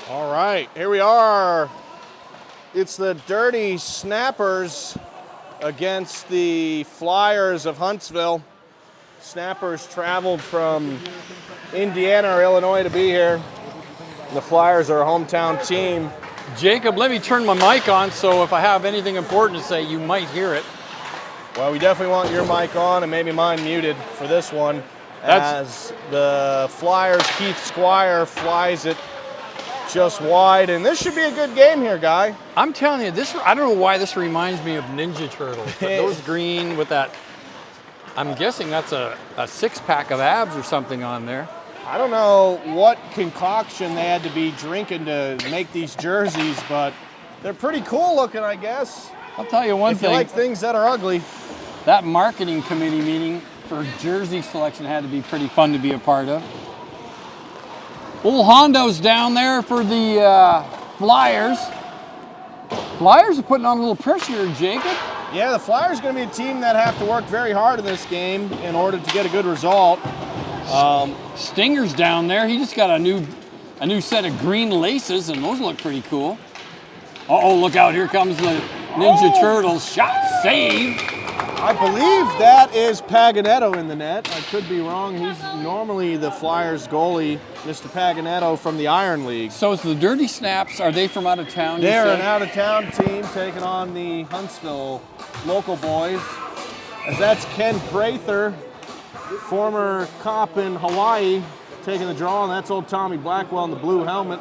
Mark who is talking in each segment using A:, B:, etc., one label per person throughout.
A: All right, here we are. It's the Dirty Snappers against the Flyers of Huntsville. Snappers traveled from Indiana or Illinois to be here. The Flyers are a hometown team.
B: Jacob, let me turn my mic on so if I have anything important to say, you might hear it.
A: Well, we definitely want your mic on and maybe mine muted for this one. As the Flyers, Keith Squire flies it just wide, and this should be a good game here, Guy.
B: I'm telling you, I don't know why this reminds me of Ninja Turtles, but those green with that, I'm guessing that's a six-pack of abs or something on there.
A: I don't know what concoction they had to be drinking to make these jerseys, but they're pretty cool looking, I guess.
B: I'll tell you one thing.
A: If you like things that are ugly.
B: That marketing committee meeting for jersey selection had to be pretty fun to be a part of. Old Hondo's down there for the Flyers. Flyers are putting on a little pressure, Jacob.
A: Yeah, the Flyers are going to be a team that have to work very hard in this game in order to get a good result.
B: Stinger's down there. He just got a new set of green laces, and those look pretty cool. Uh-oh, look out. Here comes the Ninja Turtles. Shot, save.
A: I believe that is Paganetto in the net. I could be wrong. He's normally the Flyers goalie, Mr. Paganetto from the Iron League.
B: So it's the Dirty Snaps. Are they from out of town?
A: They're an out-of-town team taking on the Huntsville local boys. As that's Ken Prather, former cop in Hawaii, taking the draw, and that's old Tommy Blackwell in the blue helmet.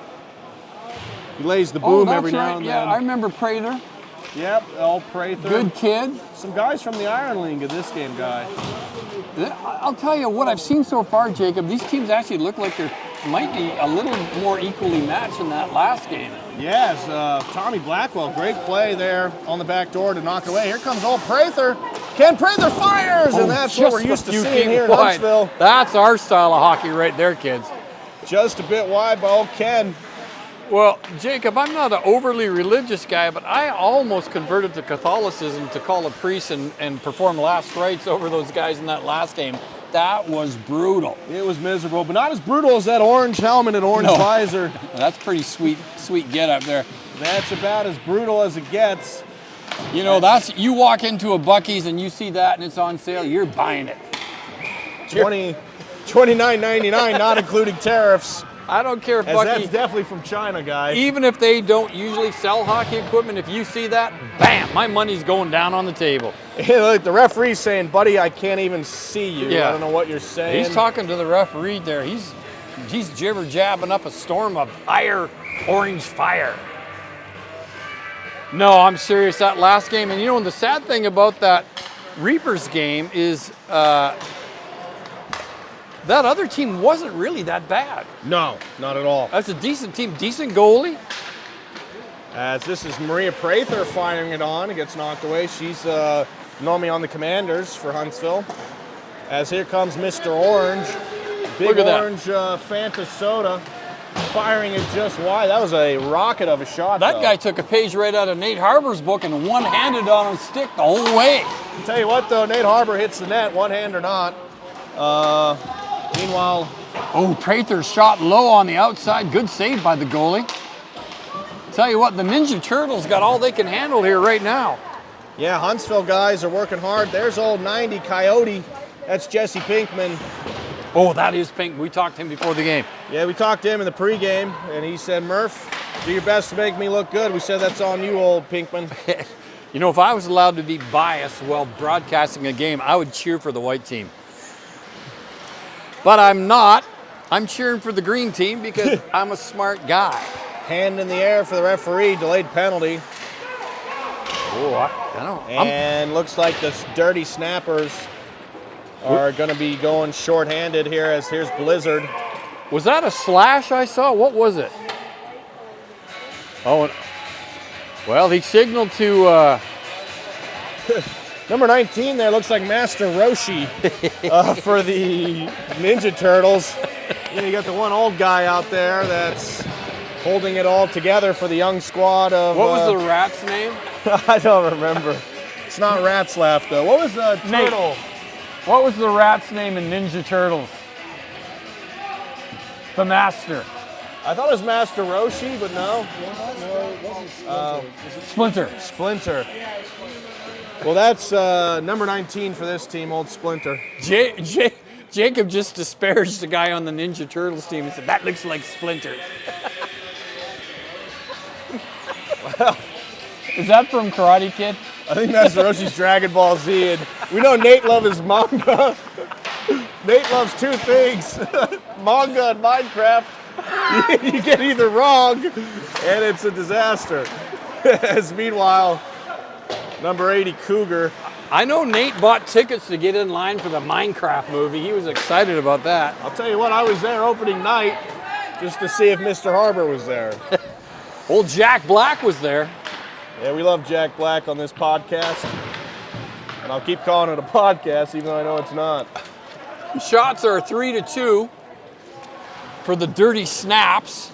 A: He lays the boom every now and then.
B: Yeah, I remember Prather.
A: Yep, old Prather.
B: Good kid.
A: Some guys from the Iron League in this game, Guy.
B: I'll tell you what I've seen so far, Jacob. These teams actually look like they might be a little more equally matched in that last game.
A: Yes, Tommy Blackwell, great play there on the back door to knock it away. Here comes old Prather. Ken Prather fires, and that's what we're used to seeing here in Huntsville.
B: That's our style of hockey right there, kids.
A: Just a bit wide by old Ken.
B: Well, Jacob, I'm not an overly religious guy, but I almost converted to Catholicism to call a priest and perform last rites over those guys in that last game. That was brutal.
A: It was miserable, but not as brutal as that orange helmet and orange visor.
B: That's pretty sweet get up there.
A: That's about as brutal as it gets.
B: You know, you walk into a Buc-ee's and you see that and it's on sale, you're buying it.
A: $29.99, not including tariffs.
B: I don't care if Buc-ee.
A: That's definitely from China, Guy.
B: Even if they don't usually sell hockey equipment, if you see that, bam, my money's going down on the table.
A: Hey, look, the referee's saying, buddy, I can't even see you.
B: Yeah.
A: I don't know what you're saying.
B: He's talking to the referee there. He's jibber-jabbing up a storm of orange fire. No, I'm serious. That last game, and you know, the sad thing about that Reapers game is that other team wasn't really that bad.
A: No, not at all.
B: That's a decent team, decent goalie.
A: As this is Maria Prather firing it on. It gets knocked away. She's normally on the Commanders for Huntsville. As here comes Mr. Orange. Big orange Fanta soda. Firing it just wide. That was a rocket of a shot.
B: That guy took a page right out of Nate Harbor's book and one-handed on a stick the whole way.
A: I'll tell you what, though, Nate Harbor hits the net, one hand or not. Meanwhile...
B: Oh, Prather shot low on the outside. Good save by the goalie. Tell you what, the Ninja Turtles got all they can handle here right now.
A: Yeah, Huntsville guys are working hard. There's old 90 Coyote. That's Jesse Pinkman.
B: Oh, that is Pink. We talked to him before the game.
A: Yeah, we talked to him in the pregame, and he said, Murph, do your best to make me look good. We said, that's on you, old Pinkman.
B: You know, if I was allowed to be biased while broadcasting a game, I would cheer for the white team. But I'm not. I'm cheering for the green team because I'm a smart guy.
A: Hand in the air for the referee, delayed penalty.
B: Oh, I don't know.
A: And looks like the Dirty Snappers are going to be going shorthanded here as here's Blizzard.
B: Was that a slash I saw? What was it? Oh, well, he signaled to...
A: Number 19 there looks like Master Roshi for the Ninja Turtles. You got the one old guy out there that's holding it all together for the young squad of...
B: What was the rat's name?
A: I don't remember. It's not Ratslaugh, though. What was the turtle?
B: Nate, what was the rat's name in Ninja Turtles? The Master.
A: I thought it was Master Roshi, but no.
C: No, it wasn't
B: Splinter.
A: Splinter. Well, that's number 19 for this team, old Splinter.
B: Jacob just disparaged the guy on the Ninja Turtles team and said, that looks like Splinter.
A: Well,
B: is that from Karate Kid?
A: I think Master Roshi's Dragon Ball Z, and we know Nate loves his manga. Nate loves two things, manga and Minecraft. You get either wrong, and it's a disaster. As meanwhile, number 80 Cougar.
B: I know Nate bought tickets to get in line for the Minecraft movie. He was excited about that.
A: I'll tell you what, I was there opening night just to see if Mr. Harbor was there.
B: Old Jack Black was there.
A: Yeah, we love Jack Black on this podcast. And I'll keep calling it a podcast, even though I know it's not.
B: Shots are 3-2 for the Dirty Snaps.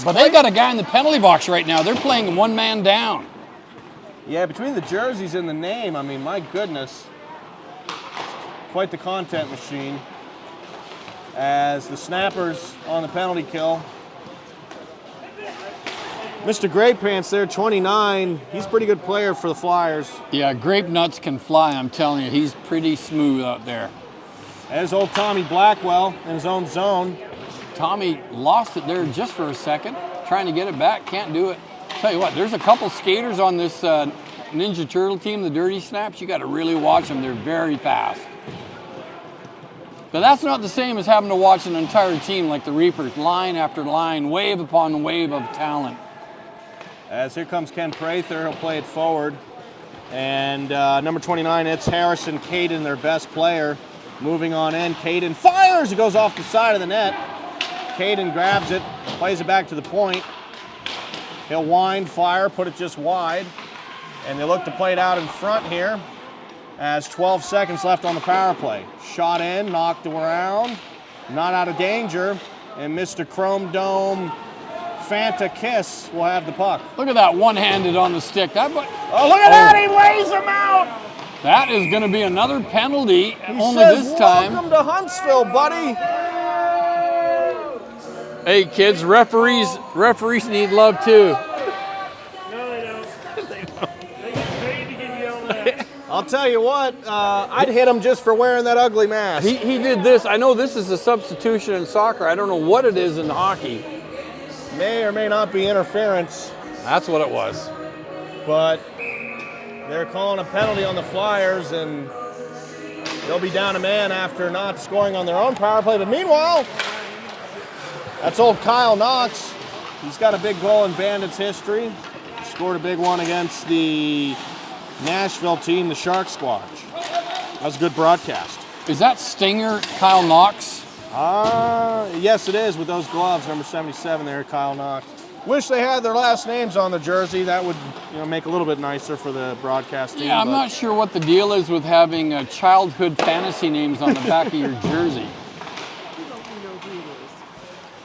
B: But they got a guy in the penalty box right now. They're playing one man down.
A: Yeah, between the jerseys and the name, I mean, my goodness. Quite the content machine. As the Snappers on the penalty kill. Mr. Grape Pants there, 29. He's a pretty good player for the Flyers.
B: Yeah, Grape Nuts can fly, I'm telling you. He's pretty smooth out there.
A: There's old Tommy Blackwell in his own zone.
B: Tommy lost it there just for a second. Trying to get it back, can't do it. Tell you what, there's a couple skaters on this Ninja Turtle team, the Dirty Snaps. You got to really watch them. They're very fast. But that's not the same as having to watch an entire team like the Reapers, line after line, wave upon wave of talent.
A: As here comes Ken Prather, he'll play it forward. And number 29, it's Harrison Caden, their best player. Moving on in, Caden fires, it goes off the side of the net. Caden grabs it, plays it back to the point. He'll wind, fire, put it just wide. And they look to play it out in front here as 12 seconds left on the power play. Shot in, knocked around, not out of danger. And Mr. Chrome Dome Fanta Kiss will have the puck.
B: Look at that one-handed on the stick.
A: Oh, look at that, he lays him out.
B: That is going to be another penalty, only
A: says,
B: this time.
A: Welcome to Huntsville, buddy.
B: Hey, kids, referees need love too.
C: No, they don't. They get paid to get yelled at.
A: I'll tell you what, I'd hit him just for wearing that ugly mask.
B: He did this. I know this is a substitution in soccer. I don't know what it is in hockey.
A: May or may not be interference.
B: That's what it was.
A: But they're calling a penalty on the Flyers, and they'll be down a man after not scoring on their own power play. But meanwhile, that's old Kyle Knox. He's got a big goal in Bandits history. Scored a big one against the Nashville team, the Shark Squatch. That was a good broadcast.
B: Is that Stinger Kyle Knox?
A: Yes, it is with those gloves, number 77 there, Kyle Knox. Wish they had their last names on the jersey. That would, make a little bit nicer for the broadcast team.
B: Yeah, I'm not sure what the deal is with having childhood fantasy names on the back of your jersey.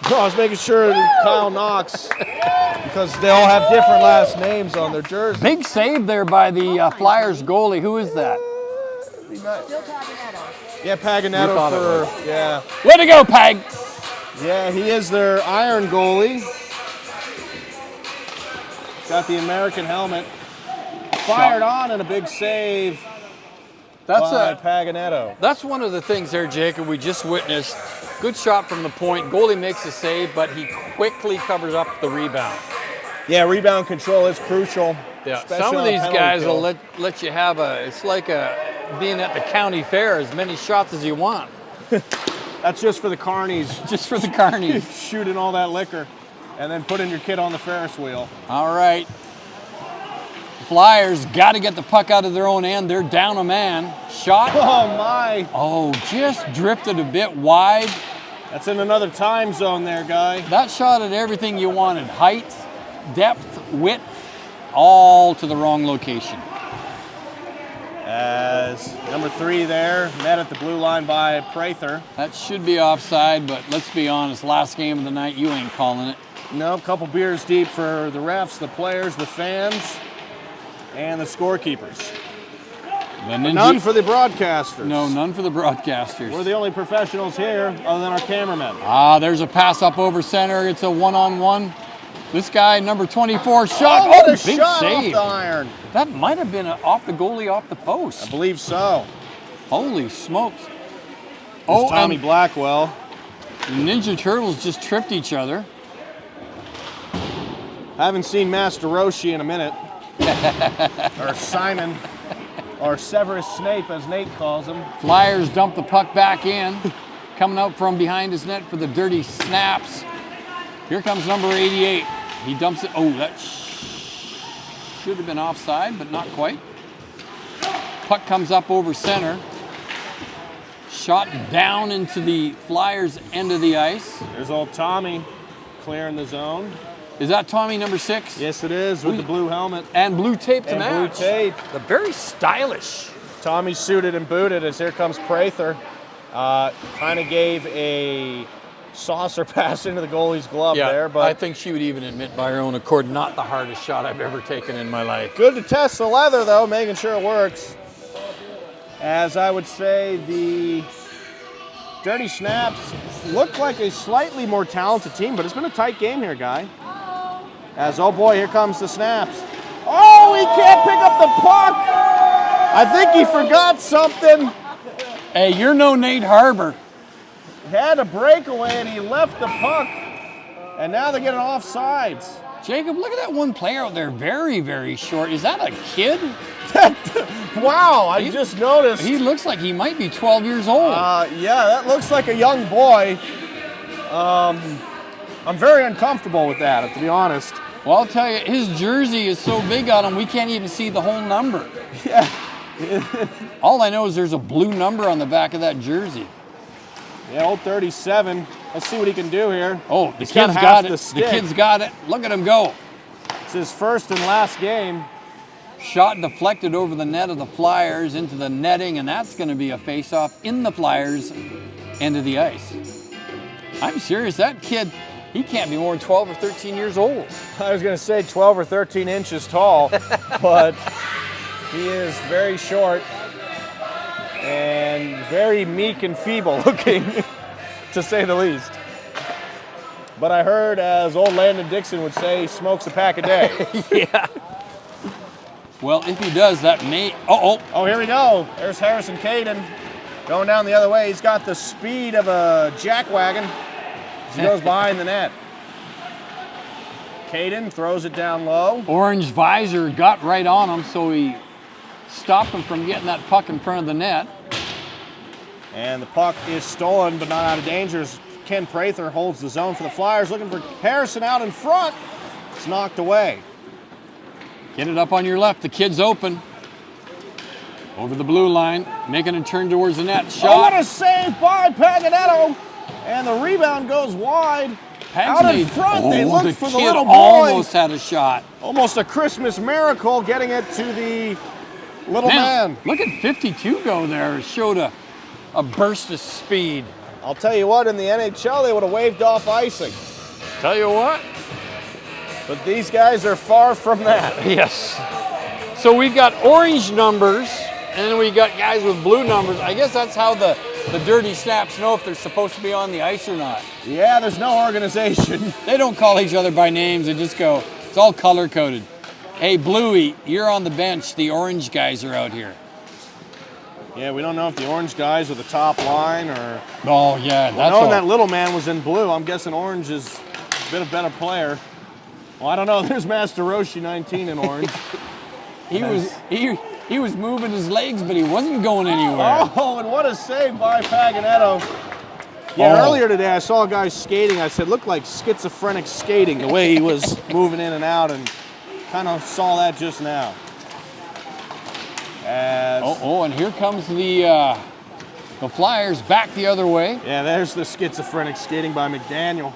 A: No, I was making sure Kyle Knox, because they all have different last names on their jersey.
B: Big save there by the Flyers goalie. Who is that?
D: Still Paganetto.
A: Yeah, Paganetto for, yeah.
B: Way to go, Pag!
A: Yeah, he is their iron goalie. Got the American helmet. Fired on and a big save by Paganetto.
B: That's one of the things there, Jacob, we just witnessed. Good shot from the point. Goalie makes a save, but he quickly covers up the rebound.
A: Yeah, rebound control is crucial.
B: Yeah, some of these guys will let you have it's like being at the county fair, as many shots as you want.
A: That's just for the carnies.
B: Just for the carnies.
A: Shooting all that liquor and then putting your kid on the Ferris wheel.
B: All right. Flyers got to get the puck out of their own end. They're down a man. Shot.
A: Oh, my.
B: Oh, just drifted a bit wide.
A: That's in another time zone there, guy.
B: That shot at everything you wanted. Height, depth, width, all to the wrong location.
A: As number 3 there, met at the blue line by Prather.
B: That should be offside, but let's be honest, last game of the night, you ain't calling it.
A: No, a couple beers deep for the refs, the players, the fans, and the scorekeepers. None for the broadcasters.
B: No, none for the broadcasters.
A: We're the only professionals here other than our cameramen.
B: There's a pass up over center. It's a one-on-one. This guy, number 24, shot.
A: Oh, what a
B: big
A: shot
B: save.
A: off the iron.
B: That might have been off the goalie, off the post.
A: I believe so.
B: Holy smokes.
A: It's Tommy Blackwell.
B: The Ninja Turtles just tripped each other.
A: Haven't seen Master Roshi in a minute. Or Simon. Or Severus Snape, as Nate calls him.
B: Flyers dump the puck back in. Coming out from behind his net for the dirty snaps. Here comes number 88. He dumps it. Oh, that should have been offside, but not quite. Puck comes up over center. Shot down into the Flyers' end of the ice.
A: There's old Tommy clearing the zone.
B: Is that Tommy, number 6?
A: Yes, it is, with the blue helmet.
B: And blue tape to
A: And
B: match.
A: blue tape.
B: The very stylish.
A: Tommy's suited and booted as here comes Prather. Kind of gave a saucer pass into the goalie's glove there, but
B: I think she would even admit by her own accord, not the hardest shot I've ever taken in my life.
A: good to test the leather, though, making sure it works. As I would say, the Dirty Snaps look like a slightly more talented team, but it's been a tight game here, Guy. As, oh boy, here comes the Snaps. Oh, he can't pick up the puck! I think he forgot something.
B: Hey, you're no Nate Harbor.
A: He had a breakaway and he left the puck, and now they're getting offsides.
B: Jacob, look at that one player out there, very, very short. Is that a kid?
A: Wow, I just noticed.
B: He looks like he might be 12 years old.
A: Yeah, that looks like a young boy. I'm very uncomfortable with that, to be honest.
B: Well, I'll tell you, his jersey is so big on him, we can't even see the whole number.
A: Yeah.
B: All I know is there's a blue number on the back of that jersey.
A: Yeah, old 37. Let's see what he can do here.
B: Oh, the
A: He's got
B: kid's
A: half
B: got it.
A: the
B: The
A: stick.
B: kid's got it. Look at him go.
A: It's his first and last game.
B: Shot deflected over the net of the Flyers into the netting, and that's going to be a face-off in the Flyers' end of the ice. I'm serious. That kid, he can't be more than 12 or 13 years old.
A: I was going to say 12 or 13 inches tall, but he is very short and very meek and feeble looking, to say the least. But I heard, as old Landon Dixon would say, he smokes a pack a day.
B: Yeah. Well, if he does, that may... Oh,
A: here we go. There's Harrison Caden going down the other way. He's got the speed of a jackwagon as he goes behind the net. Caden throws it down low.
B: Orange visor got right on him, so he stopped him from getting that puck in front of the net.
A: And the puck is stolen, but not out of danger. As Ken Prather holds the zone for the Flyers, looking for Harrison out in front. It's knocked away.
B: Get it up on your left. The kid's open. Over the blue line, making a turn towards the net. Shot.
A: Oh, what a save by Paganetto. And the rebound goes wide. Out in front, they look for the little boy.
B: Almost had a shot.
A: Almost a Christmas miracle, getting it to the little man.
B: Look at 52 go there. It showed a burst of speed.
A: I'll tell you what, in the NHL, they would have waved off icing.
B: Tell you what.
A: But these guys are far from that.
B: Yes. So we've got orange numbers, and then we got guys with blue numbers. I guess that's how the Dirty Snaps know if they're supposed to be on the ice or not.
A: Yeah, there's no organization.
B: They don't call each other by names. They just go, it's all color-coded. Hey, Bluey, you're on the bench. The orange guys are out here.
A: Yeah, we don't know if the orange guys are the top line or...
B: Oh, yeah, that's
A: knowing
B: all.
A: that little man was in blue, I'm guessing orange is a bit of a better player. Well, I don't know. There's Master Roshi, 19 in orange.
B: He was moving his legs, but he wasn't going anywhere.
A: Oh, and what a save by Paganetto. Yeah, earlier today I saw a guy skating. I said, looked like schizophrenic skating, the way he was moving in and out, and kind of saw that just now.
B: And here comes the Flyers back the other way.
A: Yeah, there's the schizophrenic skating by McDaniel.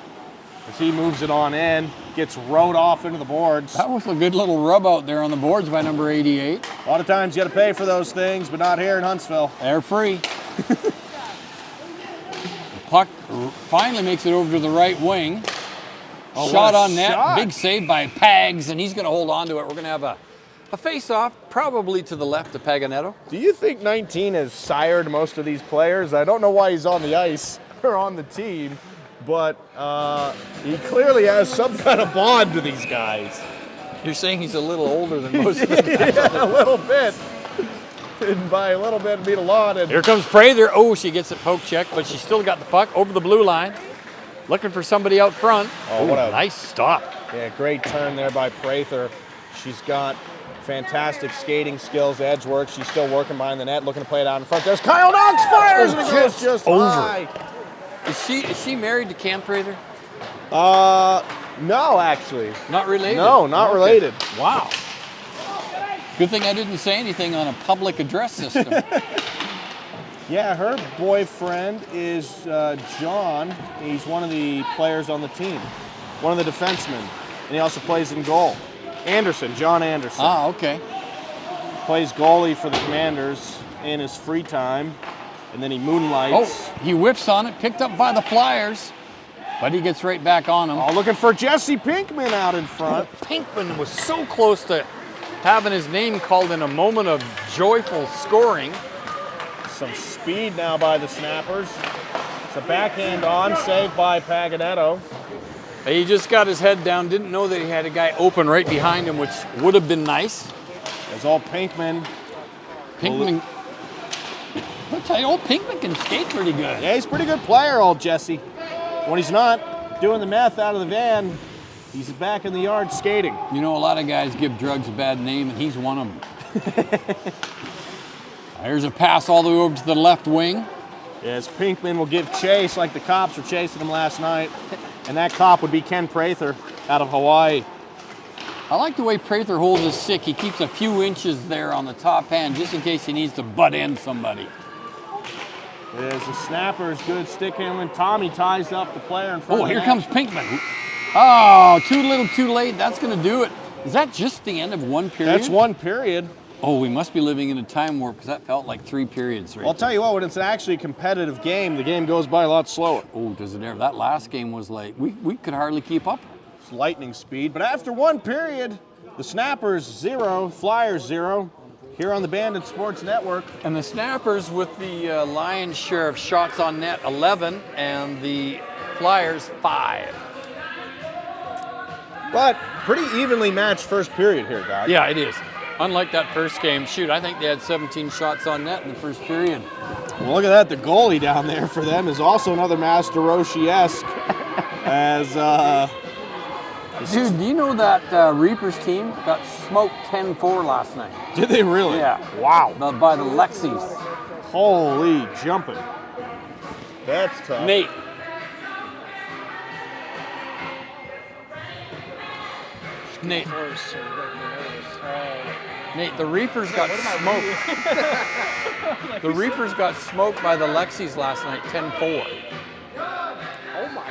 A: As he moves it on in, gets rowed off into the boards.
B: That was a good little rub out there on the boards by number 88.
A: A lot of times you got to pay for those things, but not here in Huntsville.
B: They're free. The puck finally makes it over to the right wing. Shot on net, big save by Pags, and he's going to hold on to it. We're going to have A face-off, probably to the left of Paganetto.
A: Do you think 19 has sired most of these players? I don't know why he's on the ice or on the team, but he clearly has some kind of bond to these guys.
B: You're saying he's a little older than most of the guys.
A: Yeah, a little bit. And by a little bit, I mean a lot. And
B: Here comes Prather. Oh, she gets it poke check, but she's still got the puck over the blue line. Looking for somebody out front.
A: Oh, what a
B: nice stop.
A: Yeah, great turn there by Prather. She's got fantastic skating skills, edge work. She's still working behind the net, looking to play it out in front. There's Kyle Knox, fires, and it goes just
B: over.
A: high.
B: Is she married to Cam Prather?
A: No, actually.
B: Not related?
A: No, not related.
B: Wow. Good thing I didn't say anything on a public address system.
A: Yeah, her boyfriend is John. He's one of the players on the team, one of the defensemen, and he also plays in goal. Anderson, John Anderson.
B: Ah, okay.
A: Plays goalie for the Commanders in his free time, and then he moonlights.
B: Oh, he whips on it, picked up by the Flyers, but he gets right back on him.
A: Oh, looking for Jesse Pinkman out in front.
B: Pinkman was so close to having his name called in a moment of joyful scoring.
A: Some speed now by the Snappers. It's a backhand on, saved by Paganetto.
B: He just got his head down, didn't know that he had a guy open right behind him, which would have been nice.
A: There's all Pinkman.
B: Pinkman, I'll tell you, old Pinkman can skate pretty good.
A: Yeah, he's a pretty good player, old Jesse. When he's not doing the meth out of the van, he's back in the yard skating.
B: You know, a lot of guys give drugs a bad name, and he's one of them. Here's a pass all the way over to the left wing.
A: Yes, Pinkman will give chase like the cops were chasing him last night. And that cop would be Ken Prather out of Hawaii.
B: I like the way Prather holds his stick. He keeps a few inches there on the top hand just in case he needs to butt in somebody.
A: There's the Snappers, good stick handling. Tommy ties up the player in front
B: Oh,
A: of the
B: here
A: net.
B: comes Pinkman. Oh, too little, too late. That's going to do it. Is that just the end of one period?
A: That's one period.
B: Oh, we must be living in a time warp because that felt like 3 periods right
A: Well, I'll tell you what, when it's actually a competitive game, the game goes by a lot slower.
B: Oh, does it ever? That last game was like, we could hardly keep up.
A: It's lightning speed. But after one period, the Snappers 0, Flyers 0, here on the Bandit Sports Network.
B: And the Snappers with the lion's share of shots on net, 11, and the Flyers, 5.
A: But pretty evenly matched first period here, guys.
B: Yeah, it is. Unlike that first game, shoot, I think they had 17 shots on net in the first period.
A: Well, look at that. The goalie down there for them is also another Master Roshi-esque. As,
B: Dude, do you know that Reapers team got smoked 10-4 last night?
A: did they really?
B: Yeah.
A: Wow.
B: By the Lexies.
A: Holy jumping. That's tough.
B: Nate. Nate, the Reapers got smoked. The Reapers got smoked by the Lexies last night, 10-4.
D: Oh my.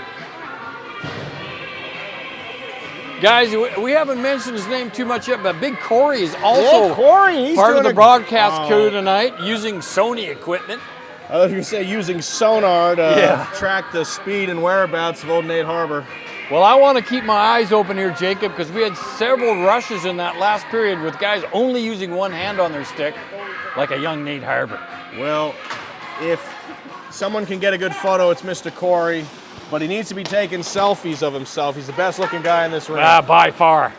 B: Guys, we haven't mentioned his name too much yet, but Big Corey is also
A: Corey, he's
B: part of
A: doing
B: the broadcast crew tonight using Sony equipment.
A: I was going to say using sonar to track the speed and whereabouts of Old Nate Harbor.
B: Well, I want to keep my eyes open here, Jacob, because we had several rushes in that last period with guys only using one hand on their stick, like a young Nate Harbor.
A: Well, if someone can get a good photo, it's Mr. Corey, but he needs to be taking selfies of himself. He's the best looking guy in this room.
B: By far.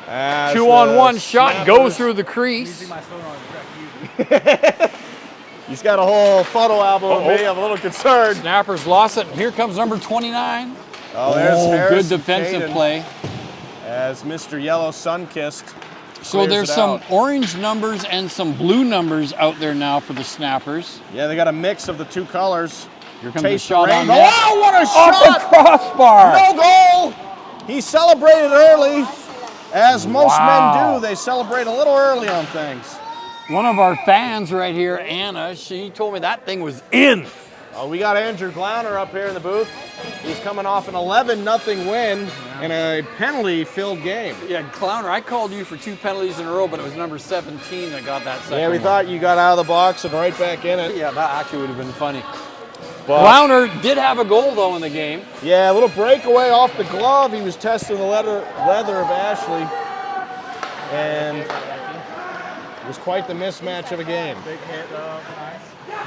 A: As
B: 2-on-1
A: the
B: shot
A: Snappers-
B: goes through the crease.
A: He's got a whole photo album of me. I'm a little concerned.
B: Snappers lost it, and here comes number 29.
A: Oh, there's
B: good
A: Harrison
B: defensive
A: Caden
B: play.
A: as Mr. Yellow Sunkissed.
B: So there's some
A: out.
B: orange numbers and some blue numbers out there now for the Snappers.
A: Yeah, they got a mix of the two colors.
B: Here comes
A: Taste
B: the shot
A: the
B: on
A: rainbow.
B: net.
A: Oh, what a
B: Off
A: shot!
B: the crossbar!
A: No goal! He celebrated early. As most
B: Wow.
A: men do, they celebrate a little early on things.
B: One of our fans right here, Anna, she told me that thing was in.
A: Oh, we got Andrew Glauner up here in the booth. He's coming off an 11-0 win in a penalty-filled game.
B: Yeah, Clowner, I called you for 2 penalties in a row, but it was number 17 that got that second
A: Yeah, we
B: one.
A: thought you got out of the box and right back in it.
B: Yeah, that actually would have been funny.
A: But,
B: Clowner did have a goal, though, in the game.
A: yeah, a little breakaway off the glove. He was testing the leather of Ashley. And it was quite the mismatch of a game.
C: Big hit, nice.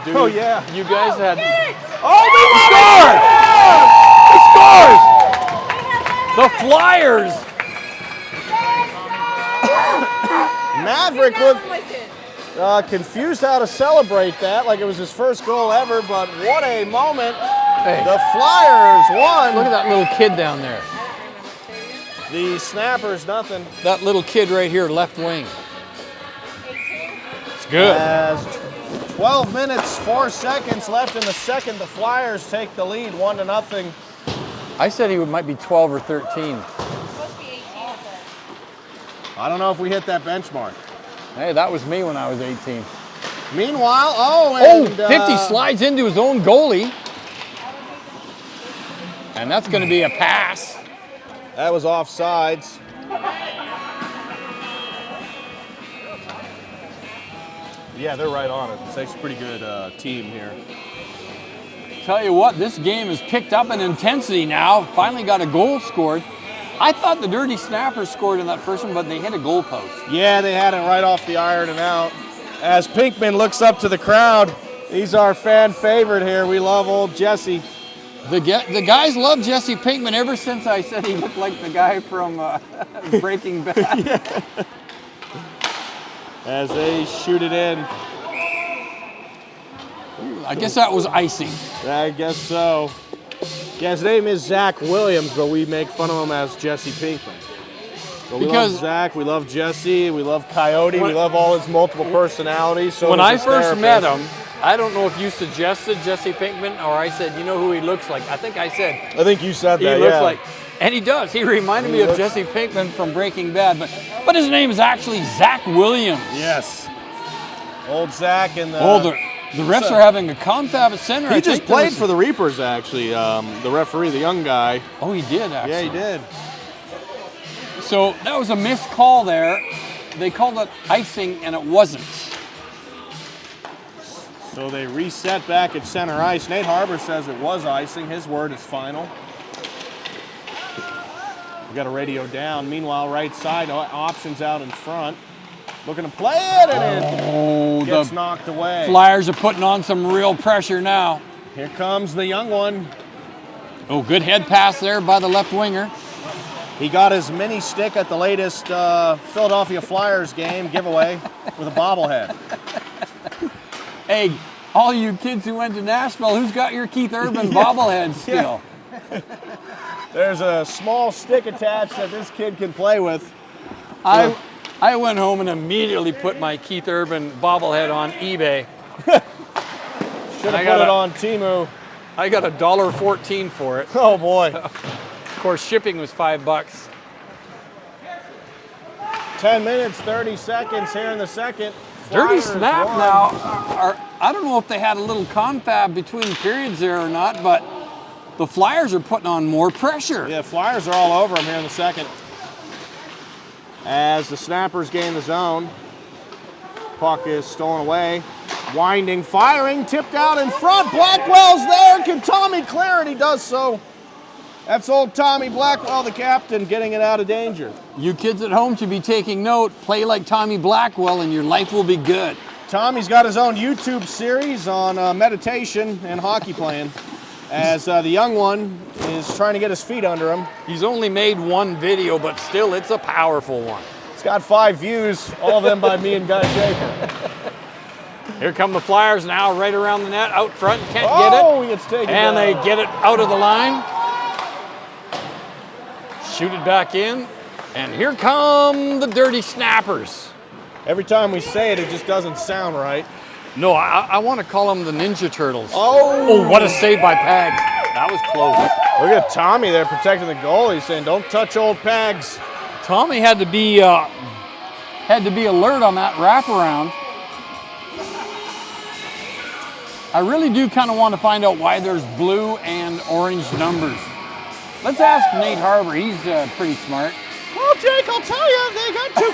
B: Dude,
A: Oh, yeah.
B: You guys had...
A: Oh,
B: He scores! The Flyers!
A: Maverick looked confused how to celebrate that, like it was his first goal ever, but what a moment.
B: Hey.
A: The Flyers won.
B: Look at that little kid down there.
A: The Snappers, nothing.
B: That little kid right here, left wing. It's good.
A: As 12 minutes, 4 seconds left in the second, the Flyers take the lead 1-0.
B: I said he might be 12 or 13.
A: I don't know if we hit that benchmark.
B: Hey, that was me when I was 18.
A: Meanwhile,
B: Oh, 50 slides into his own goalie. And that's going to be a pass.
A: that was offsides. Yeah, they're right on it. It's actually a pretty good team here.
B: Tell you what, this game has picked up in intensity now. Finally got a goal scored. I thought the Dirty Snappers scored in that first one, but they hit a goal post.
A: Yeah, they had it right off the iron and out. As Pinkman looks up to the crowd, he's our fan favorite here. We love old Jesse.
B: The guys love Jesse Pinkman ever since I said he looked like the guy from Breaking Bad.
A: As they shoot it in.
B: I guess that was icing.
A: I guess so. Yeah, his name is Zach Williams, but we make fun of him as Jesse Pinkman. But we love Zach, we love Jesse, we love Coyote, we love all his multiple personalities. So
B: when
A: does
B: I
A: his
B: first
A: therapist.
B: met him, I don't know if you suggested Jesse Pinkman or I said, you know who he looks like? I think I said
A: I think you said
B: he
A: that,
B: looks
A: yeah.
B: like, and he does. He reminded me of Jesse Pinkman from Breaking Bad, but his name is actually Zach Williams.
A: Yes. Old Zach and the...
B: The refs are having a confab at center.
A: He just played for the Reapers, actually, the referee, the young guy.
B: Oh, he did, actually.
A: Yeah, he did.
B: So that was a missed call there. They called it icing, and it wasn't.
A: So they reset back at center ice. Nate Harbor says it was icing. His word is final. We got a radio down. Meanwhile, right side, options out in front. Looking to play it, and it gets knocked away.
B: Flyers are putting on some real pressure now.
A: Here comes the young one.
B: Oh, good head pass there by the left winger.
A: He got his mini stick at the latest Philadelphia Flyers game giveaway with a bobblehead.
B: Hey, all you kids who went to Nashville, who's got your Keith Urban bobblehead still?
A: Yeah. There's a small stick attached that this kid can play with.
B: I went home and immediately put my Keith Urban bobblehead on eBay.
A: Should have put it on Temu.
B: I got $1.14 for it.
A: Oh boy.
B: Of course, shipping was $5.
A: 10 minutes, 30 seconds here in the second.
B: Dirty
A: Flyers
B: Snap
A: won.
B: now. I don't know if they had a little confab between periods there or not, but the Flyers are putting on more pressure.
A: Yeah, Flyers are all over him here in the second. As the Snappers gain the zone, puck is stolen away. Winding, firing, tipped out in front. Blackwell's there. Can Tommy clear it? He does so. That's old Tommy Blackwell, the captain, getting it out of danger.
B: You kids at home should be taking note. Play like Tommy Blackwell and your life will be good.
A: Tommy's got his own YouTube series on meditation and hockey playing. As the young one is trying to get his feet under him.
B: He's only made one video, but still, it's a powerful one.
A: It's got 5 views, all of them by me and Guy Schaefer.
B: Here come the Flyers now, right around the net, out front, can't
A: Oh,
B: get it.
A: he gets taken
B: And
A: down.
B: they get it out of the line. Shoot it back in, and here come the Dirty Snappers.
A: Every time we say it, it just doesn't sound right.
B: No, I want to call them the Ninja Turtles.
A: Oh,
B: What a save by Pag. That was close.
A: Look at Tommy there protecting the goal. He's saying, don't touch old Pags.
B: Tommy had to be alert on that wraparound. I really do kind of want to find out why there's blue and orange numbers. Let's ask Nate Harbor. He's pretty smart.
A: Well, Jake, I'll tell you, they got 2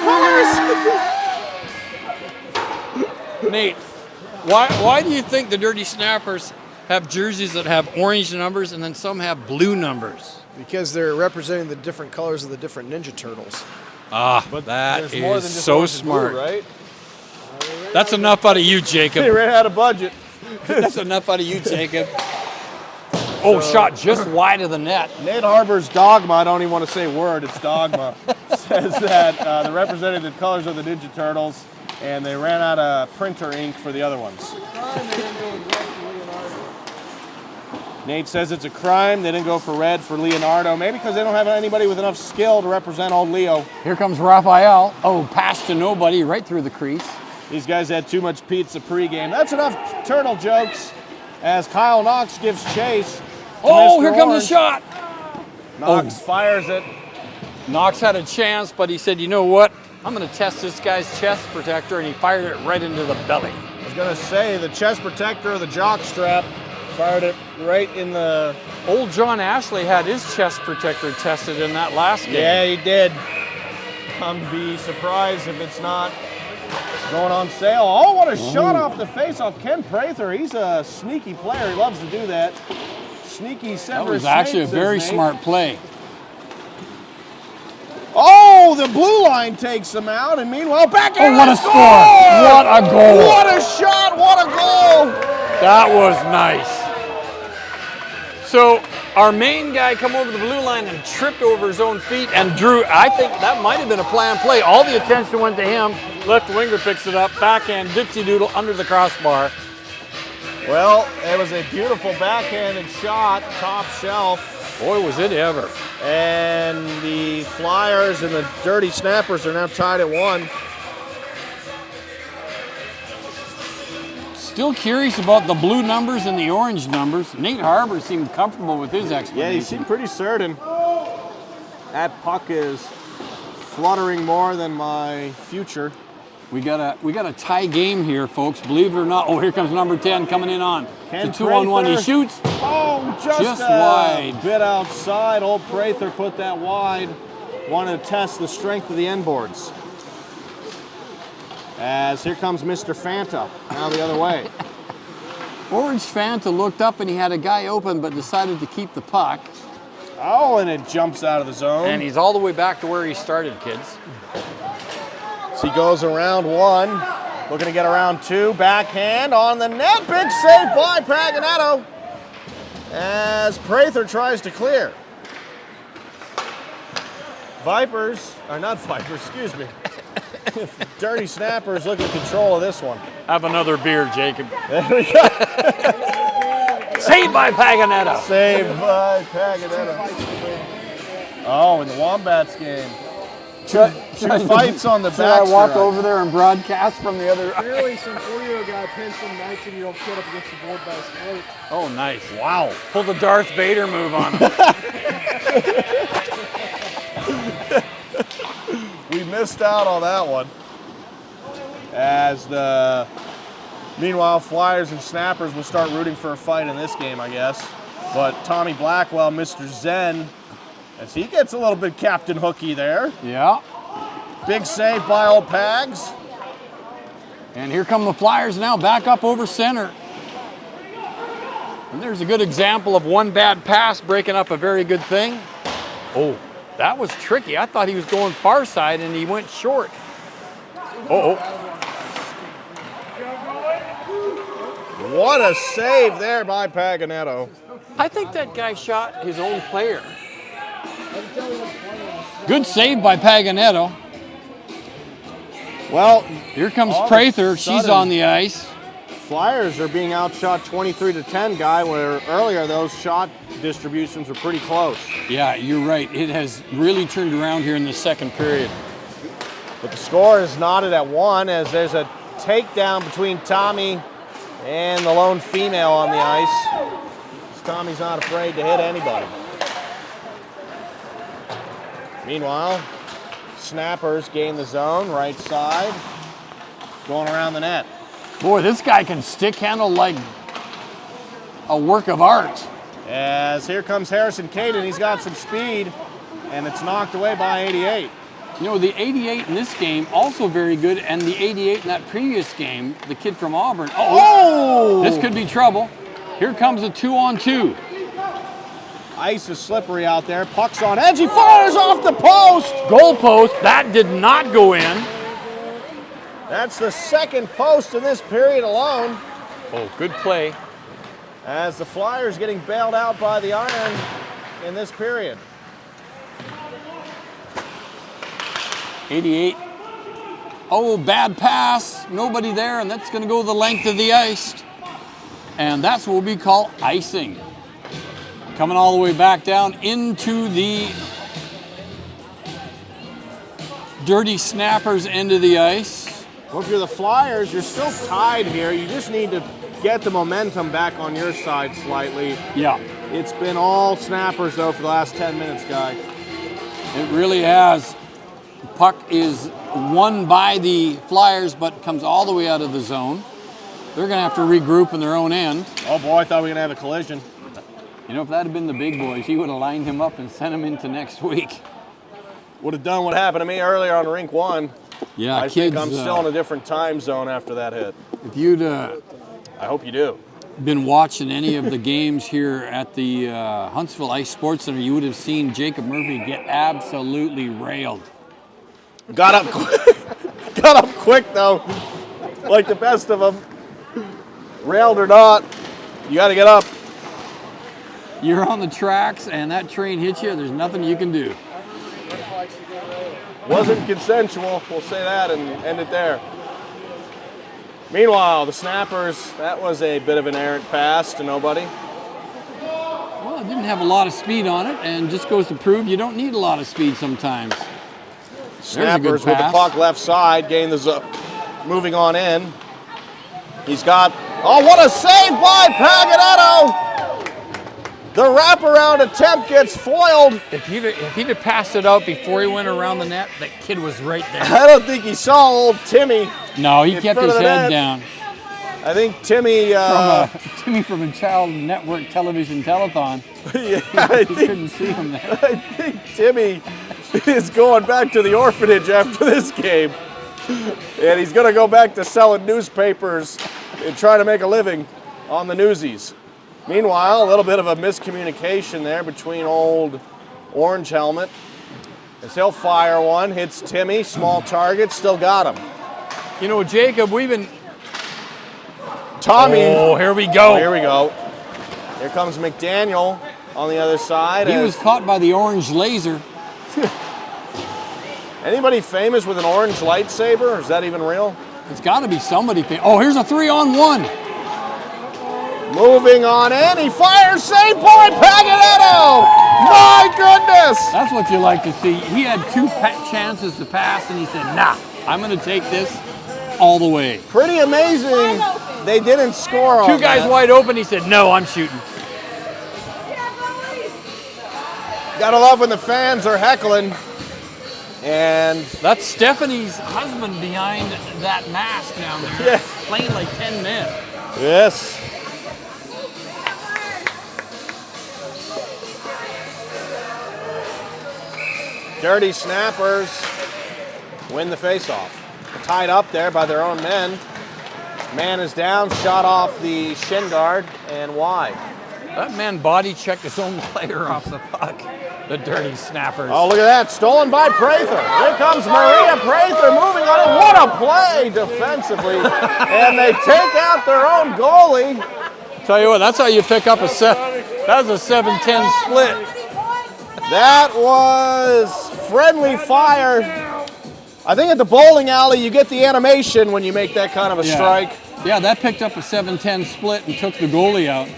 A: colors.
B: Nate, why do you think the Dirty Snappers have jerseys that have orange numbers and then some have blue numbers?
E: Because they're representing the different colors of the different Ninja Turtles.
B: Ah,
A: But
B: that
A: there's more than
B: is
A: just
B: so
A: orange and blue,
B: smart.
A: right?
B: That's enough out of you,
A: They
B: Jacob.
A: ran out of budget.
B: That's enough out of you, Jacob. Oh, shot just wide of the net.
A: Nate Harbor's dogma, I don't even want to say word, it's dogma, says that they're representing the colors of the Ninja Turtles, and they ran out of printer ink for the other ones. Nate says it's a crime. They didn't go for red for Leonardo. Maybe because they don't have anybody with enough skill to represent old Leo.
B: Here comes Raphael. Oh, pass to nobody right through the crease.
A: These guys had too much pizza pregame. That's enough turtle jokes as Kyle Knox gives chase. to
B: Oh,
A: Mr.
B: here comes
A: Orange.
B: a shot.
A: Knox fires it.
B: Knox had a chance, but he said, you know what? I'm going to test this guy's chest protector, and he fired it right into the belly.
A: I was going to say the chest protector of the jock strap fired it right in the...
B: Old John Ashley had his chest protector tested in that last game.
A: Yeah, he did. I'm be surprised if it's not going on sale. Oh, what a shot off the face off Ken Prather. He's a sneaky player. He loves to do that. Sneaky
B: That
A: Severus
B: was actually a
A: Snape,
B: very
A: says Nate.
B: smart play.
A: Oh, the blue line takes him out, and meanwhile, back
B: Oh, what a score! What a goal!
A: What a shot! What a goal!
B: That was nice. So our main guy come over the blue line and tripped over his own feet and drew. I think that might have been a planned play. All the attention went to him. Left winger picks it up. Backhand, dipsy doodle under the crossbar.
A: Well, it was a beautiful backhanded shot, top shelf.
B: Boy, was it ever.
A: And the Flyers and the Dirty Snappers are now tied at 1.
B: Still curious about the blue numbers and the orange numbers. Nate Harbor seemed comfortable with his explanation.
A: Yeah, he seemed pretty certain. That puck is fluttering more than my future.
B: We got a tie game here, folks. Believe it or not. Oh, here comes number 10 coming in on.
A: Ken
B: It's a 2-on-1. He
A: Prather.
B: shoots.
A: Oh, just a
B: wide.
A: bit outside. Old Prather put that wide. Wanted to test the strength of the end boards. As here comes Mr. Fanta, now the other way.
B: Orange Fanta looked up and he had a guy open but decided to keep the puck.
A: Oh, and it jumps out of the zone.
B: And he's all the way back to where he started, kids.
A: So he goes around 1, looking to get around 2. Backhand on the net. Big save by Paganetto as Prather tries to clear. Excuse me. Dirty Snappers looking at control of this one.
B: Have another beer, Jacob.
A: There we go.
B: Saved by Paganetto.
A: Saved by Paganetto. Oh, in the Wombats game. Two fights on the
B: Should I
A: back.
B: walk over there and broadcast from the other?
C: Clearly, some 4-year-old guy pinned some 19-year-old kid up against the board by his throat.
B: Oh, nice. Wow. Pull the Darth Vader move on him.
A: We missed out on that one. As the meanwhile, Flyers and Snappers will start rooting for a fight in this game, I guess. But Tommy Blackwell, Mr. Zen, as he gets a little bit Captain Hooky there.
B: Yeah.
A: Big save by old Pags.
B: And here come the Flyers now, back up over center. And there's a good example of one bad pass breaking up a very good thing. Oh, that was tricky. I thought he was going far side and he went short. Oh.
A: What a save there by Paganetto.
B: I think that guy shot his own player. Good save by Paganetto.
A: Well,
B: Here comes
A: all of a
B: Prather. She's
A: sudden,
B: on the ice.
A: Flyers are being outshot 23-10, guy, where earlier those shot distributions were pretty close.
B: Yeah, you're right. It has really turned around here in the second period.
A: But the score is knotted at 1 as there's a takedown between Tommy and the lone female on the ice. Tommy's not afraid to hit anybody. Meanwhile, Snappers gain the zone, right side, going around the net.
B: Boy, this guy can stick handle like a work of art.
A: As here comes Harrison Caden, he's got some speed, and it's knocked away by 88.
B: You know, the 88 in this game, also very good, and the 88 in that previous game, the kid from Auburn.
A: Oh!
B: This could be trouble. Here comes a 2-on-2.
A: Ice is slippery out there. Puck's on edge. He fires off the post.
B: Goal post. That did not go in.
A: That's the second post in this period alone.
B: Oh, good play.
A: As the Flyers getting bailed out by the Iron in this period.
B: 88. Oh, bad pass. Nobody there, and that's going to go the length of the ice. And that's what we call icing. Coming all the way back down into the Dirty Snappers end of the ice.
A: Well, if you're the Flyers, you're still tied here. You just need to get the momentum back on your side slightly.
B: Yeah.
A: It's been all Snappers, though, for the last 10 minutes, Guy.
B: It really has. The puck is won by the Flyers, but comes all the way out of the zone. They're going to have to regroup in their own end.
A: Oh, boy, I thought we were going to have a collision.
B: You know, if that had been the big boys, he would have lined him up and sent him into next week.
A: Would have done what happened to me earlier on Rink 1.
B: Yeah,
A: I
B: kids,
A: think I'm still in a different time zone after that hit.
B: If you'd
A: I hope you do.
B: been watching any of the games here at the Huntsville Ice Sports Center, you would have seen Jacob Murphy get absolutely railed.
A: Got up quick. Got up quick, though. Like the best of them. Railed or not, you got to get up.
B: You're on the tracks and that train hits you, there's nothing you can do.
A: Wasn't consensual, we'll say that and end it there. Meanwhile, the Snappers, that was a bit of an errant pass to nobody.
B: Well, it didn't have a lot of speed on it, and just goes to prove you don't need a lot of speed sometimes.
A: Snappers with the puck left side, getting the moving on in. He's got, oh, what a save by Paganetto! The wraparound attempt gets foiled.
B: If he'd have passed it out before he went around the net, that kid was right there.
A: I don't think he saw old Timmy.
B: No, he kept his head down.
A: I think Timmy...
B: Timmy from a child network television telethon.
A: Yeah, I
B: He
A: think,
B: couldn't see him there.
A: I think Timmy is going back to the orphanage after this game. And he's going to go back to selling newspapers and trying to make a living on the newsies. Meanwhile, a little bit of a miscommunication there between old Orange Helmet. As he'll fire one, hits Timmy, small target, still got him.
B: You know, Jacob, we've been...
A: Tommy.
B: Oh, here we go.
A: Here we go. Here comes McDaniel on the other side.
B: He was caught by the orange laser.
A: Anybody famous with an orange lightsaber? Or is that even real?
B: It's got to be somebody famous. Oh, here's a 3-on-1.
A: Moving on in, he fires, save point, Paganetto! My goodness!
B: That's what you like to see. He had two chances to pass, and he said, nah, I'm going to take this all the way.
A: Pretty amazing they didn't score on
B: Two guys
A: that.
B: wide open, he said, no, I'm shooting.
A: Gotta love when the fans are heckling. And
B: That's Stephanie's husband behind that mask down there,
A: Yeah.
B: playing like 10 men.
A: yes. Dirty Snappers win the faceoff. Tied up there by their own men. Man is down, shot off the shin guard, and wide.
B: That man body checked his own player off the puck. The Dirty Snappers.
A: Oh, look at that. Stolen by Prather. Here comes Maria Prather moving on it. What a play defensively. And they take out their own goalie.
B: Tell you what, that's how you pick up that was a 7-10 split.
A: That was friendly fire. I think at the bowling alley, you get the animation when you make that kind of a strike.
B: Yeah, that picked up a 7-10 split and took the goalie out.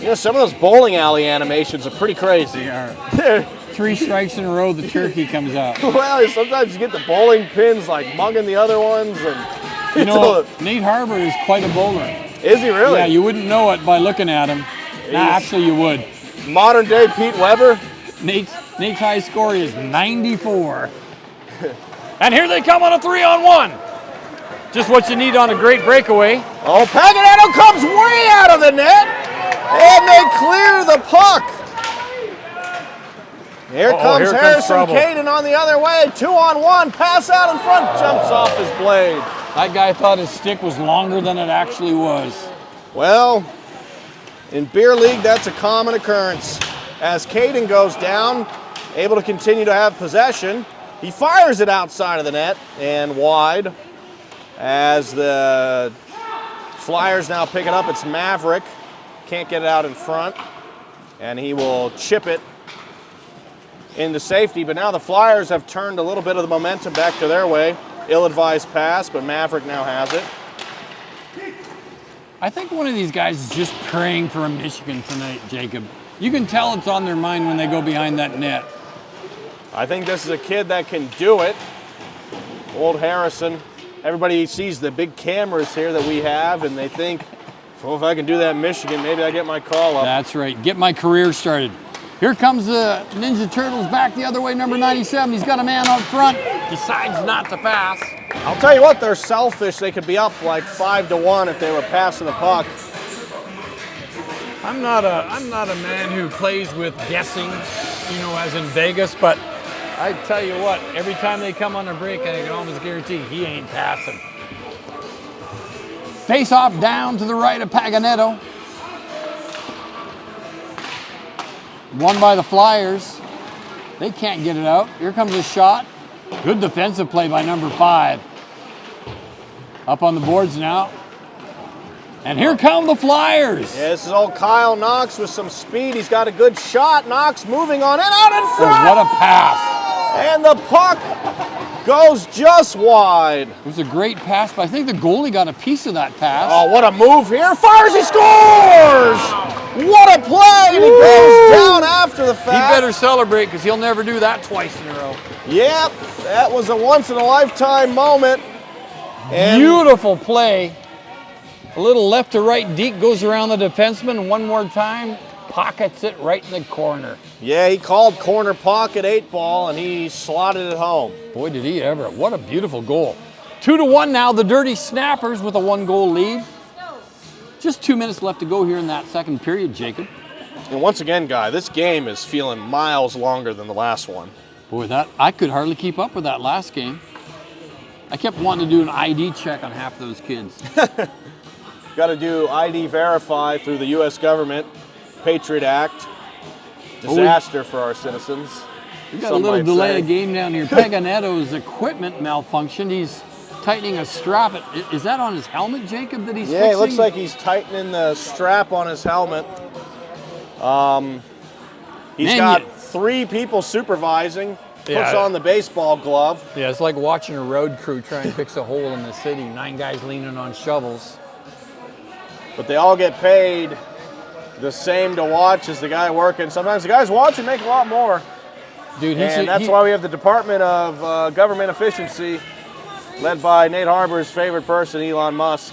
A: You know, some of those bowling alley animations are pretty crazy.
B: They are. 3 strikes in a row, the turkey comes out.
A: Well, sometimes you get the bowling pins like mugging the other ones. And
B: You know, Nate Harbour is quite a bowler.
A: Is he really?
B: Yeah, you wouldn't know it by looking at him. Nah, actually you would.
A: Modern day Pete Weber.
B: Nate's high score is 94. And here they come on a 3-on-1. Just what you need on a great breakaway.
A: Oh, Paganetto comes way out of the net. And they clear the puck. Here comes Harrison Caden on the other way. 2-on-1. Pass out in front. Jumps off his blade.
B: That guy thought his stick was longer than it actually was.
A: Well, In beer league, that's a common occurrence. As Caden goes down, able to continue to have possession, he fires it outside of the net and wide. As the Flyers now pick it up, it's Maverick. Can't get it out in front, and he will chip it into safety. But now the Flyers have turned a little bit of the momentum back to their way. Ill-advised pass, but Maverick now has it.
B: I think one of these guys is just praying for a Michigan tonight, Jacob. You can tell it's on their mind when they go behind that net.
A: I think this is a kid that can do it. Old Harrison. Everybody sees the big cameras here that we have, and they think, well, if I can do that in Michigan, maybe I get my call up.
B: That's right. Get my career started. Here comes the Ninja Turtles back the other way, number 97. He's got a man out front. Decides not to pass.
A: I'll tell you what, they're selfish. They could be up like 5-1 if they were passing the puck.
B: I'm not a man who plays with guessing, you know, as in Vegas, but I tell you what, every time they come on a break, I can almost guarantee he ain't passing. Face off down to the right of Paganetto. Won by the Flyers. They can't get it out. Here comes a shot. Good defensive play by number 5. Up on the boards now. And here come the Flyers.
A: Yeah, this is old Kyle Knox with some speed. He's got a good shot. Knox moving on in, out in front.
B: What a pass.
A: And the puck goes just wide.
B: It was a great pass, but I think the goalie got a piece of that pass.
A: Oh, what a move here. Fires, he scores! What a play! And he goes down after the fact.
B: He better celebrate because he'll never do that twice in a row.
A: Yep, that was a once-in-a-lifetime moment. And
B: beautiful play. A little left to right deke goes around the defenseman one more time. Pockets it right in the corner.
A: Yeah, he called corner pocket 8-ball, and he slotted it home.
B: Boy, did he ever. What a beautiful goal. 2-1 now, the Dirty Snappers with a 1-goal lead. Just 2 minutes left to go here in that second period, Jacob.
A: And once again, Guy, this game is feeling miles longer than the last one.
B: Boy, I could hardly keep up with that last game. I kept wanting to do an ID check on half of those kids.
A: Got to do ID verify through the U.S. government, Patriot Act. Disaster for our citizens.
B: We got a little delay of game down here. Paganetto's equipment malfunctioned. He's tightening a strap. Is that on his helmet, Jacob, that he's fixing?
A: Yeah, it looks like he's tightening the strap on his helmet. He's got 3 people supervising. Puts on the baseball glove.
B: Yeah, it's like watching a road crew try and fix a hole in the city. 9 guys leaning on shovels.
A: But they all get paid the same to watch as the guy working. Sometimes the guys watching make a lot more.
B: Dude,
A: and that's why we have the Department of Government Efficiency, led by Nate Harbor's favorite person, Elon Musk.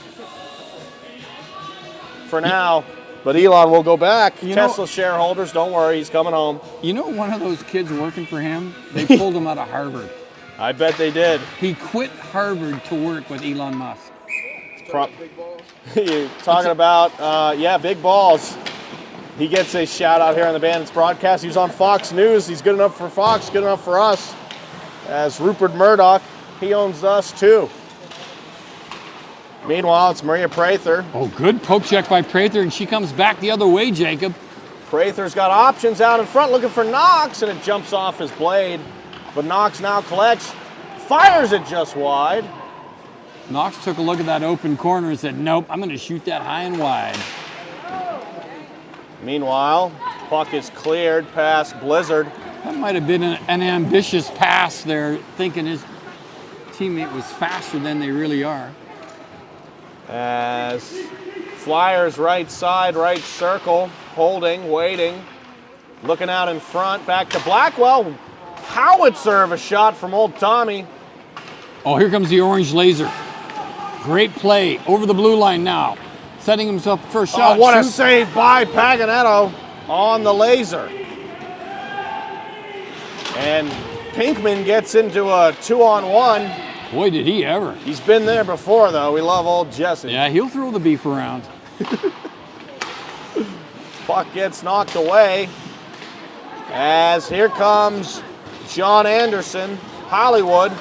A: For now. But Elon will go back. Tesla shareholders, don't worry, he's coming home.
B: You know, one of those kids working for him, they pulled him out of Harvard.
A: I bet they did.
B: He quit Harvard to work with Elon Musk.
A: You're talking about, big balls. He gets a shout out here on the Bandits broadcast. He was on Fox News. He's good enough for Fox, good enough for us. As Rupert Murdoch, he owns us too. Meanwhile, it's Maria Prather.
B: Oh, good poke check by Prather, and she comes back the other way, Jacob.
A: Prather's got options out in front, looking for Knox, and it jumps off his blade. But Knox now collects, fires it just wide.
B: Knox took a look at that open corner and said, nope, I'm going to shoot that high and wide.
A: Meanwhile, puck is cleared past Blizzard.
B: That might have been an ambitious pass there, thinking his teammate was faster than they really are.
A: As Flyers right side, right circle, holding, waiting, looking out in front, back to Blackwell. Howitzer of a shot from old Tommy.
B: Oh, here comes the orange laser. Great play over the blue line now. Setting himself for a shot.
A: Oh, what a save by Paganetto on the laser. And Pinkman gets into a 2-on-1.
B: Boy, did he ever.
A: He's been there before, though. We love old Jesse.
B: Yeah, he'll throw the beef around.
A: Puck gets knocked away. As here comes John Anderson, Hollywood.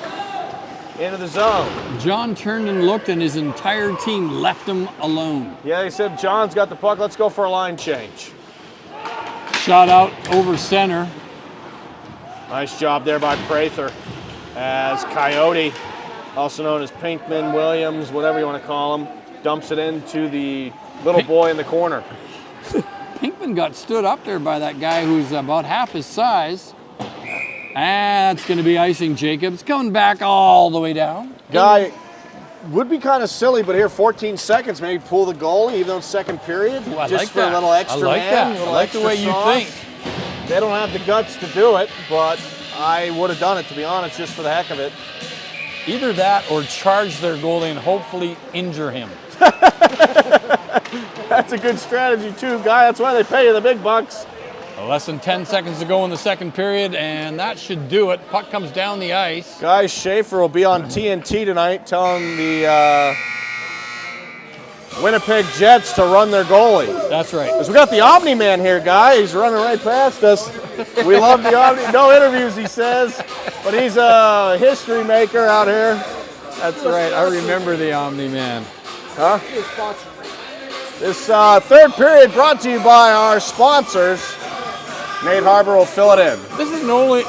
A: into the zone.
B: John turned and looked, and his entire team left him alone.
A: Yeah, he said, John's got the puck. Let's go for a line change.
B: Shot out over center.
A: Nice job there by Prather as Coyote, also known as Pinkman, Williams, whatever you want to call him, dumps it into the little boy in the corner.
B: Pinkman got stood up there by that guy who's about half his size. And that's going to be icing. Jacobs coming back all the way down.
A: Guy would be kind of silly, but here 14 seconds, maybe pull the goalie, even though it's second period.
B: Ooh, I
A: just
B: like
A: for
B: that.
A: a little extra
B: I like
A: man,
B: that.
A: a little
B: I like the
A: extra
B: way you
A: sauce.
B: think.
A: They don't have the guts to do it, but I would have done it, to be honest, just for the heck of it.
B: Either that or charge their goalie and hopefully injure him.
A: That's a good strategy too, Guy. That's why they pay you the big bucks.
B: Less than 10 seconds to go in the second period, and that should do it. Puck comes down the ice.
A: Guy Schaefer will be on TNT tonight telling the Winnipeg Jets to run their goalie.
B: That's right.
A: Because we got the Omni-Man here, Guy. He's running right past us. We love the Omni. No interviews, he says, but he's a history maker out here.
B: That's right. I remember the Omni-Man.
A: Huh? This third period brought to you by our sponsors. Nate Harbor will fill it in.
B: This is normally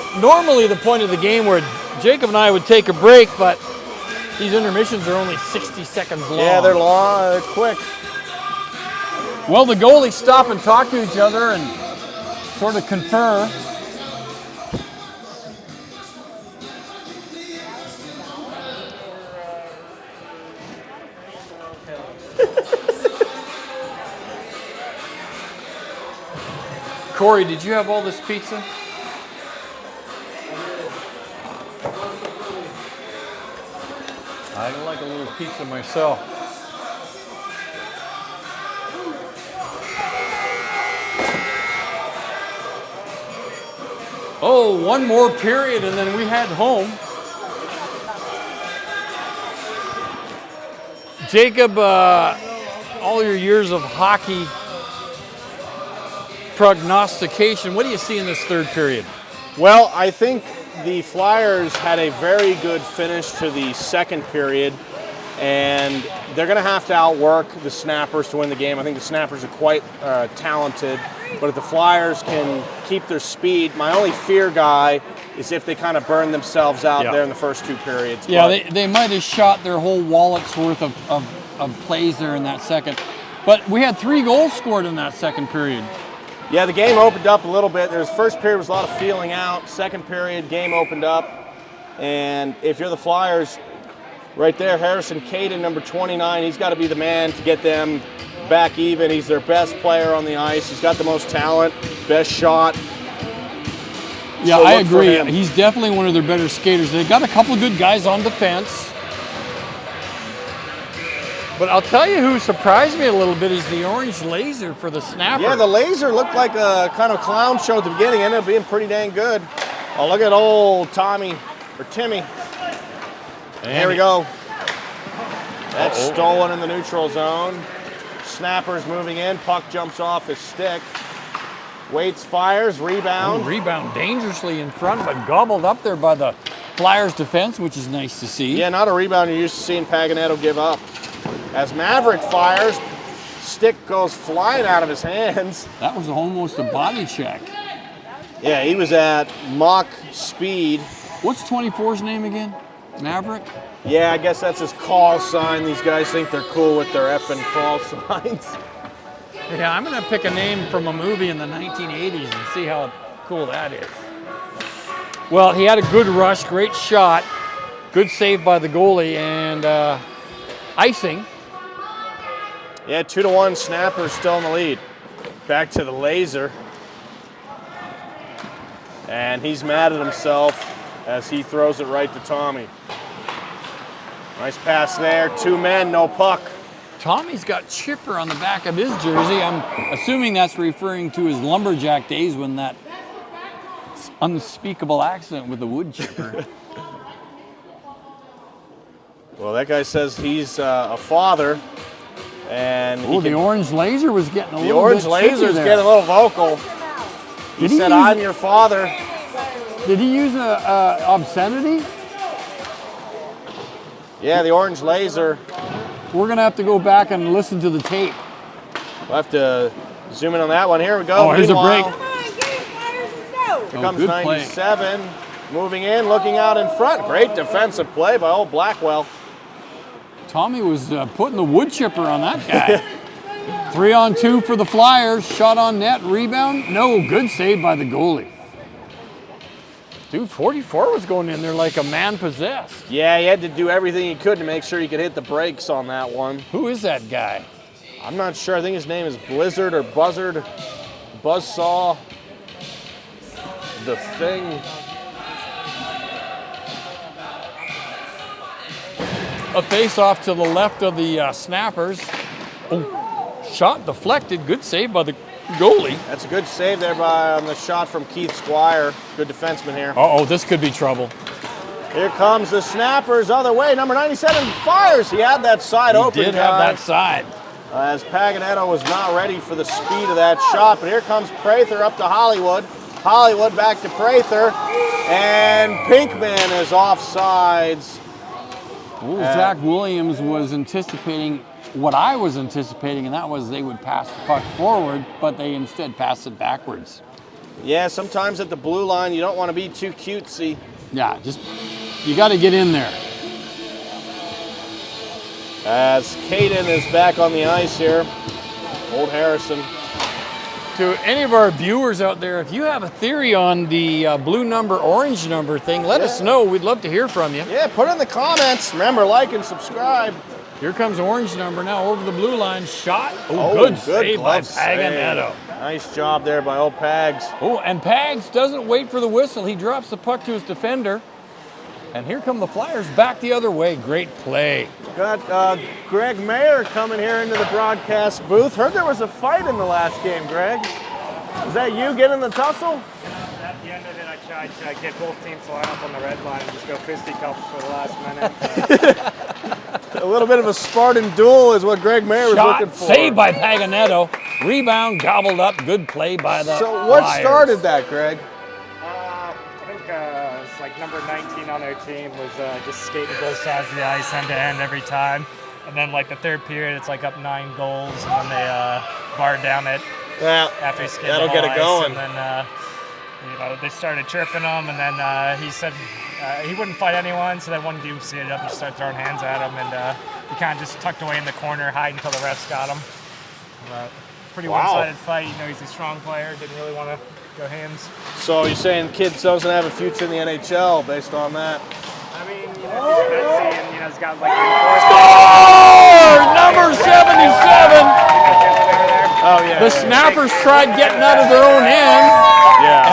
B: the point of the game where Jacob and I would take a break, but these intermissions are only 60 seconds long.
A: Yeah, they're long, they're quick.
B: Well, the goalies stop and talk to each other and sort of confer. Corey, did you have all this pizza? I like a little pizza myself. Oh, one more period and then we head home. Jacob, all your years of hockey prognostication, what do you see in this third period?
A: Well, I think the Flyers had a very good finish to the second period, and they're going to have to outwork the Snappers to win the game. I think the Snappers are quite talented, but if the Flyers can keep their speed, my only fear, Guy, is if they kind of burn themselves out there in the first two periods.
B: Yeah, they might have shot their whole wallet's worth of plays there in that second. But we had 3 goals scored in that second period.
A: Yeah, the game opened up a little bit. There's first period was a lot of feeling out. Second period, game opened up. And if you're the Flyers, right there, Harrison Caden, number 29, he's got to be the man to get them back even. He's their best player on the ice. He's got the most talent, best shot.
B: Yeah,
A: So
B: I
A: look for
B: agree.
A: him.
B: He's definitely one of their better skaters. They've got a couple of good guys on defense. But I'll tell you who surprised me a little bit is the orange laser for the Snapper.
A: Yeah, the laser looked like a kind of clown show at the beginning. Ended up being pretty dang good. Oh, look at old Timmy. And here we go. That's stolen in the neutral zone. Snappers moving in. Puck jumps off his stick. Waits, fires, rebound.
B: Rebound dangerously in front, but gobbled up there by the Flyers defense, which is nice to see.
A: Yeah, not a rebound you're used to seeing Paganetto give up. As Maverick fires, stick goes flying out of his hands.
B: That was almost a body check.
A: Yeah, he was at mock speed.
B: What's 24's name again? Maverick?
A: Yeah, I guess that's his call sign. These guys think they're cool with their effing call signs.
B: Yeah, I'm going to pick a name from a movie in the 1980s and see how cool that is. Well, he had a good rush, great shot, good save by the goalie, and icing.
A: Yeah, 2-1, Snappers still in the lead. Back to the laser. And he's mad at himself as he throws it right to Tommy. Nice pass there, 2 men, no puck.
B: Tommy's got chipper on the back of his jersey. I'm assuming that's referring to his lumberjack days when that unspeakable accident with the wood chipper.
A: Well, that guy says he's a father. And
B: the orange laser was getting a
A: the
B: little
A: orange
B: bit
A: laser's
B: tricky there.
A: getting a little vocal. He said, I'm your father.
B: Did he use obscenity?
A: Yeah, the orange laser.
B: We're going to have to go back and listen to the tape.
A: We'll have to zoom in on that one. Here we go.
B: Oh, here's a break.
F: Come on, get it, Flyers, let's go.
A: Here comes
B: good play.
A: 97. Moving in, looking out in front. Great defensive play by old Blackwell.
B: Tommy was putting the wood chipper on that guy. 3-on-2 for the Flyers. Shot on net, rebound. No, good save by the goalie. Dude, 44 was going in there like a man possessed.
A: Yeah, he had to do everything he could to make sure he could hit the brakes on that one.
B: Who is that guy?
A: I'm not sure. I think his name is Blizzard or Buzzard. Buzzsaw. The Thing.
B: A face-off to the left of the Snappers. Oh, shot deflected. Good save by the goalie.
A: That's a good save there on the shot from Keith Squire. Good defenseman here.
B: Uh-oh, this could be trouble.
A: Here comes the Snappers other way. Number 97 fires. He had that side open.
B: He did have that side.
A: As Paganetto was not ready for the speed of that shot. But here comes Prather up to Hollywood. Hollywood back to Prather. And Pinkman is offsides.
B: Ooh, Zach Williams was anticipating what I was anticipating, and that was they would pass the puck forward, but they instead passed it backwards.
A: Yeah, sometimes at the blue line, you don't want to be too cutesy.
B: Yeah, just, you got to get in there.
A: As Caden is back on the ice here. Old Harrison.
B: To any of our viewers out there, if you have a theory on the blue number, orange number thing, let us know. We'd love to hear from you.
A: Yeah, put it in the comments. Remember, like and subscribe.
B: Here comes orange number now over the blue line. Shot. Oh, good save by Paganetto.
A: Nice job there by old Pags.
B: Oh, and Pags doesn't wait for the whistle. He drops the puck to his defender. And here come the Flyers back the other way. Great play.
A: Got Greg Mayer coming here into the broadcast booth. Heard there was a fight in the last game, Greg. Is that you getting the tussle?
C: At the end of it, I tried to get both teams to line up on the red line and just go fisticuffs for the last minute.
A: A little bit of a Spartan duel is what Greg Mayer was looking for.
B: Saved by Paganetto. Rebound gobbled up. Good play by the
A: So what
B: Flyers.
A: started that, Greg?
C: I think it's like number 19 on their team was just skating both sides of the ice end to end every time. And then like the third period, it's like up 9 goals, and then they barred down it after he skated
A: that'll
C: the
A: get
C: whole
A: it
C: ice,
A: going.
C: And then they started chirping him, and then he said he wouldn't fight anyone, so then one dude skated up and just started throwing hands at him, and he kind of just tucked away in the corner, hiding until the refs got him. Pretty one-sided fight. You know, he's a strong player. Didn't really want to go hands.
A: So you're saying kid doesn't have a future in the NHL based on that?
C: I mean, you know, he's Betsy, and you know, he's got like
B: Number 77.
A: Oh yeah.
B: The Snappers tried getting out of their own end,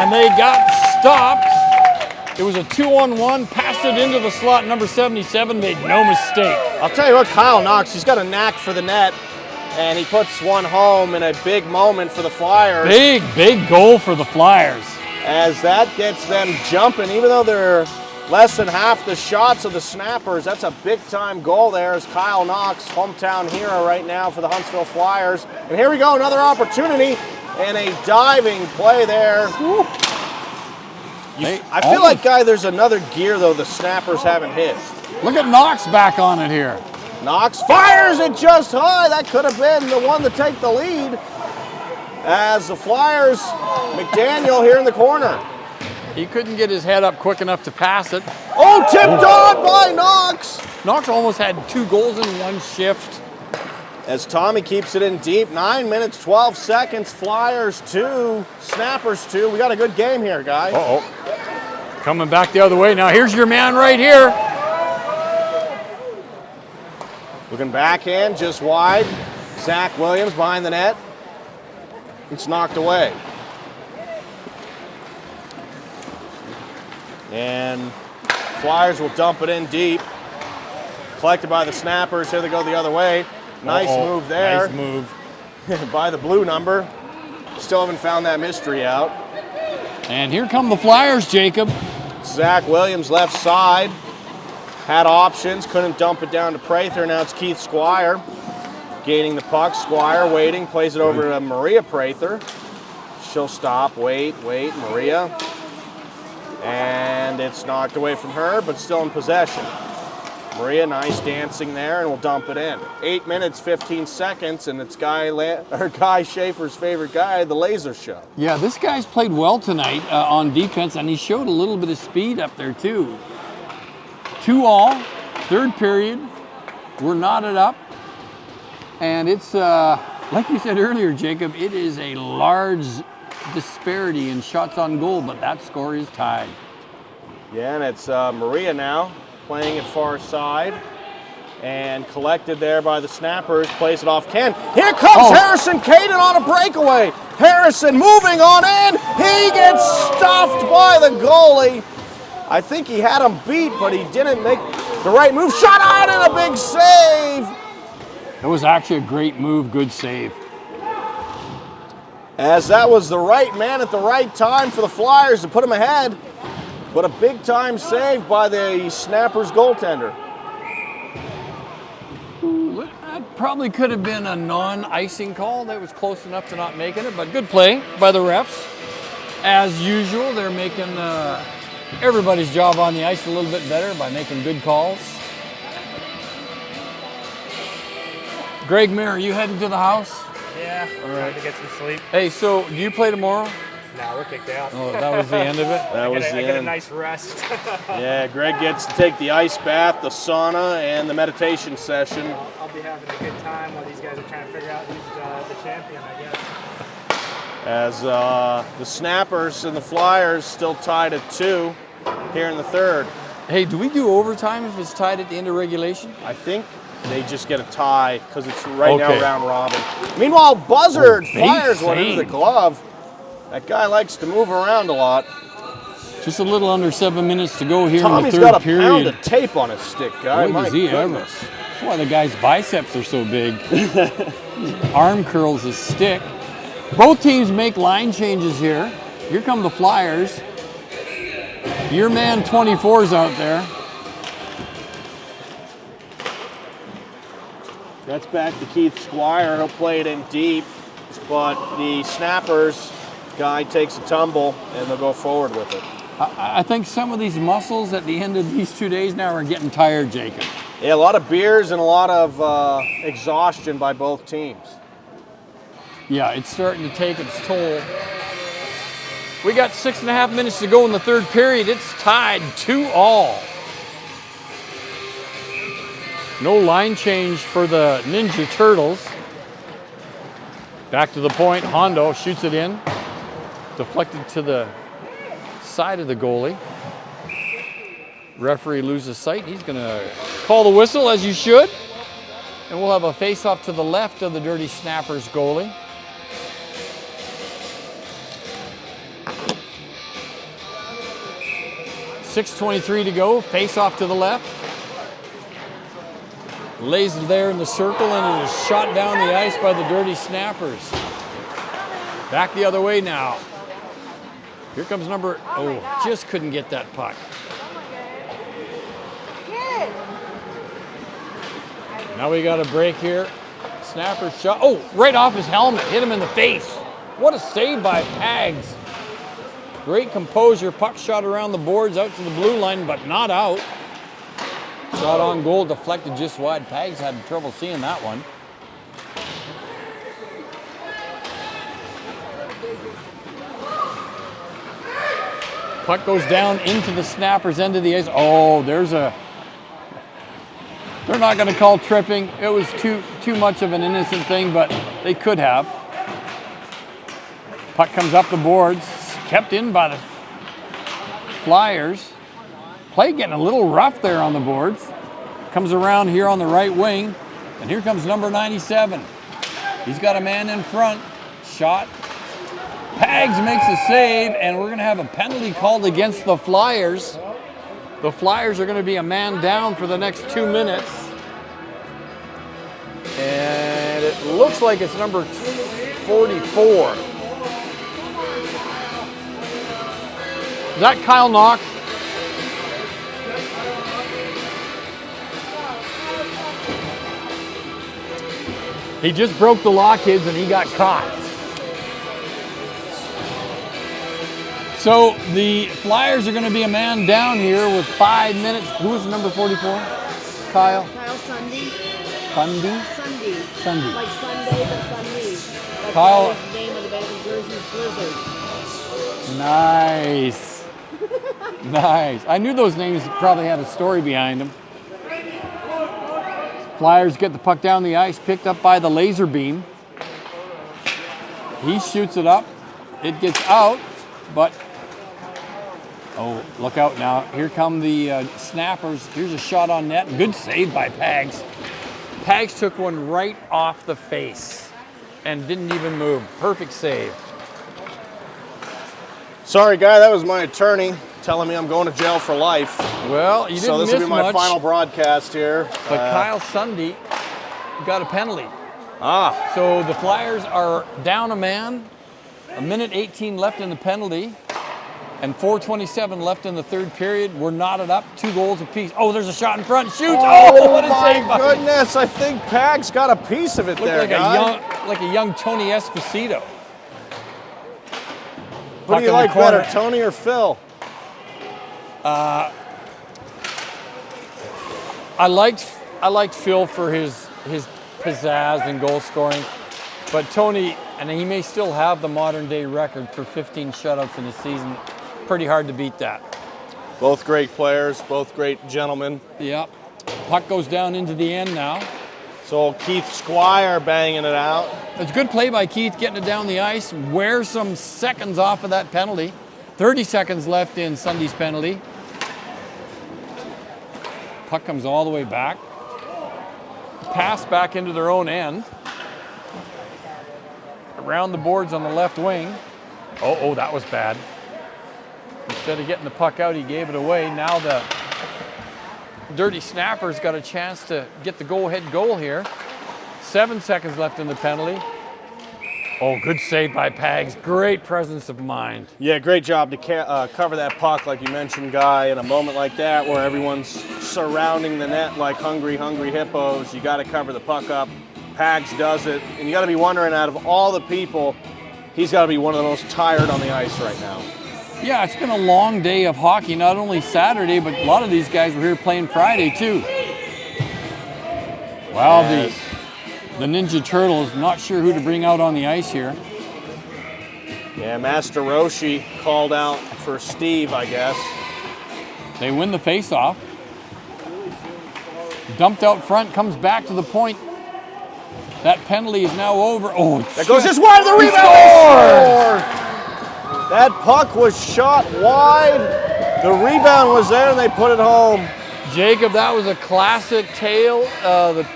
B: and they got stopped. It was a 2-on-1, passed it into the slot. Number 77 made no mistake.
A: I'll tell you what, Kyle Knox, he's got a knack for the net, and he puts one home in a big moment for the Flyers.
B: Big goal for the Flyers.
A: As that gets them jumping, even though they're less than half the shots of the Snappers. That's a big-time goal there as Kyle Knox, hometown hero right now for the Huntsville Flyers. And here we go, another opportunity, and a diving play there. I feel like, Guy, there's another gear, though, the Snappers haven't hit.
B: Look at Knox back on it here.
A: Knox fires it just high. That could have been the one to take the lead. As the Flyers, McDaniel here in the corner.
B: He couldn't get his head up quick enough to pass it.
A: Oh, tipped on by Knox.
B: Knox almost had 2 goals in one shift.
A: As Tommy keeps it in deep, 9 minutes, 12 seconds, Flyers 2, Snappers 2. We got a good game here, guys.
B: Coming back the other way. Now here's your man right here.
A: Looking backhand, just wide. Zach Williams behind the net. It's knocked away. And Flyers will dump it in deep. Collected by the Snappers. Here they go the other way. Nice move there.
B: Nice move.
A: By the blue number. Still haven't found that mystery out.
B: And here come the Flyers, Jacob.
A: Zach Williams left side. Had options, couldn't dump it down to Prather. Now it's Keith Squire gaining the puck. Squire waiting, plays it over to Maria Prather. She'll stop, wait, Maria. And it's knocked away from her, but still in possession. Maria, nice dancing there, and we'll dump it in. 8 minutes, 15 seconds, and it's Guy Schaefer's favorite guy, the laser show.
B: Yeah, this guy's played well tonight on defense, and he showed a little bit of speed up there too. 2-all, third period. We're knotted up, and it's like you said earlier, Jacob. It is a large disparity in shots on goal, but that score is tied.
A: Yeah, and it's Maria now playing it far side, and collected there by the Snappers. Plays it off Ken. Here comes Harrison Caden on a breakaway. Harrison moving on in. He gets stuffed by the goalie. I think he had him beat, but he didn't make the right move. Shot out and a big save.
B: It was actually a great move, good save.
A: As that was the right man at the right time for the Flyers to put him ahead. But a big-time save by the Snappers goaltender.
B: That probably could have been a non-icing call. That was close enough to not making it, but good play by the refs. As usual, they're making everybody's job on the ice a little bit better by making good calls. Greg Mayer, you heading to the house?
C: Yeah, trying to get some sleep.
B: Hey, so do you play tomorrow?
C: No, we're kicked out.
B: Oh, that was the end of it?
A: That was the
C: I get a
A: end.
C: nice rest.
A: Yeah, Greg gets to take the ice bath, the sauna, and the meditation session.
C: I'll be having a good time while these guys are trying to figure out who's the champion, I guess.
A: As the Snappers and the Flyers still tied at 2 here in the third.
B: Hey, do we do overtime if it's tied at the end of regulation?
A: I think they just get a tie because it's right now
B: Okay.
A: round robin. Meanwhile, Buzzard
B: big
A: fires one into the
B: save.
A: glove. That guy likes to move around a lot.
B: Just a little under 7 minutes to go here
A: Tommy's
B: in the
A: got
B: third
A: a pound
B: period.
A: of tape on his stick, guy.
B: Boy,
A: My
B: does he ever.
A: goodness.
B: That's why the guy's biceps are so big. Arm curls his stick. Both teams make line changes here. Here come the Flyers. Your man 24's out there.
A: That's back to Keith Squire. He'll play it in deep, but the Snappers guy takes a tumble, and they'll go forward with it.
B: I think some of these muscles at the end of these 2 days now are getting tired, Jacob.
A: Yeah, a lot of beers and a lot of exhaustion by both teams.
B: Yeah, it's starting to take its toll. We got 6.5 minutes to go in the third period. It's tied 2-all. No line change for the Ninja Turtles. Back to the point, Hondo shoots it in. Deflected to the side of the goalie. Referee loses sight. He's gonna call the whistle, as you should. And we'll have a face-off to the left of the Dirty Snappers goalie. .6:23 to go, face-off to the left. Lays it there in the circle, and it is shot down the ice by the Dirty Snappers. Back the other way now. Here comes just couldn't get that puck. Now we got a break here. Snapper shot, right off his helmet, hit him in the face. What a save by Pags. Great composure, puck shot around the boards out to the blue line, but not out. Shot on goal, deflected just wide. Pags had trouble seeing that one. Puck goes down into the Snappers' end of the ice. They're not going to call tripping. It was too much of an innocent thing, but they could have. Puck comes up the boards, kept in by the Flyers. Play getting a little rough there on the boards. Comes around here on the right wing, and here comes number 97. He's got a man in front. Shot. Pags makes a save, and we're going to have a penalty called against the Flyers. The Flyers are going to be a man down for the next 2 minutes. And it looks like it's number 44. Is that Kyle Knox? He just broke the law, kids, and he got caught. So the Flyers are going to be a man down here with 5 minutes. Who was number 44? Kyle?
F: Kyle Sunday.
B: Fundy?
F: Sunday.
B: Sunday.
F: Like Sunday, but Sunday. That's
B: Kyle-
F: why his name of the band is Jersey's Blizzard.
B: Nice. Nice. I knew those names probably had a story behind them. Flyers get the puck down the ice, picked up by the laser beam. He shoots it up. It gets out, but oh, look out now. Here come the Snappers. Here's a shot on net. Good save by Pags. Pags took one right off the face and didn't even move. Perfect save.
A: Sorry, guy, that was my attorney telling me I'm going to jail for life.
B: Well, you
A: So
B: didn't
A: this
B: miss
A: will be my
B: much,
A: final broadcast here.
B: but Kyle Sunday got a penalty.
A: Ah,
B: So the Flyers are down a man, a minute 18 left in the penalty, and 4:27 left in the third period. We're knotted up, 2 goals apiece. Oh, there's a shot in front. Shoots! Oh, what a save!
A: my goodness! I think Pags got a piece of it
B: Looked
A: there,
B: like
A: guy.
B: like a young Tony Esposito.
A: What
B: Puck
A: do you
B: in the
A: like better,
B: corner.
A: Tony or Phil?
B: I liked Phil for his pizzazz and goal scoring, but Tony, and he may still have the modern day record for 15 shutouts in a season. Pretty hard to beat that.
A: Both great players, both great gentlemen.
B: Yep. Puck goes down into the end now.
A: So Keith Squire banging it out.
B: It's a good play by Keith, getting it down the ice, wears some seconds off of that penalty. 30 seconds left in Sunday's penalty. Puck comes all the way back. Pass back into their own end. Around the boards on the left wing. Oh, that was bad. Instead of getting the puck out, he gave it away. Now the Dirty Snappers got a chance to get the go-ahead goal here. 7 seconds left in the penalty. Oh, good save by Pags. Great presence of mind.
A: Yeah, great job to cover that puck, like you mentioned, Guy. In a moment like that, where everyone's surrounding the net like hungry hippos, you got to cover the puck up. Pags does it, and you got to be wondering, out of all the people, he's got to be one of the most tired on the ice right now.
B: Yeah, it's been a long day of hockey, not only Saturday, but a lot of these guys were here playing Friday too. Wow,
A: Yes.
B: the Ninja Turtles, not sure who to bring out on the ice here.
A: Yeah, Master Roshi called out for Steve, I guess.
B: They win the faceoff. Dumped out front, comes back to the point. That penalty is now over. Oh,
A: That goes just wide of the
B: He
A: rebound.
B: scored!
A: They scored! That puck was shot wide. The rebound was there, and they put it home.
B: Jacob, that was a classic tale. The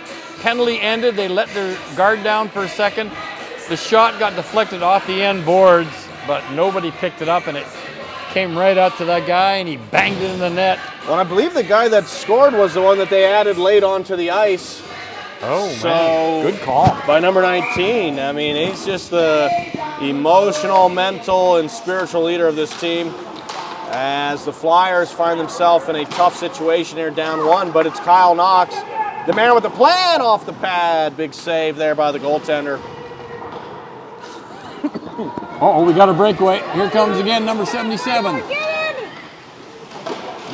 B: penalty ended. They let their guard down for a second. The shot got deflected off the end boards, but nobody picked it up, and it came right out to that guy, and he banged it in the net.
A: Well, I believe the guy that scored was the one that they added late onto the ice.
B: Oh,
A: So-
B: man. Good call.
A: By number 19. I mean, he's just the emotional, mental, and spiritual leader of this team. As the Flyers find themselves in a tough situation here, down 1, but it's Kyle Knox, the man with the plan, off the pad. Big save there by the goaltender.
B: Uh-oh, we got a breakaway. Here comes again number 77.
F: Get in!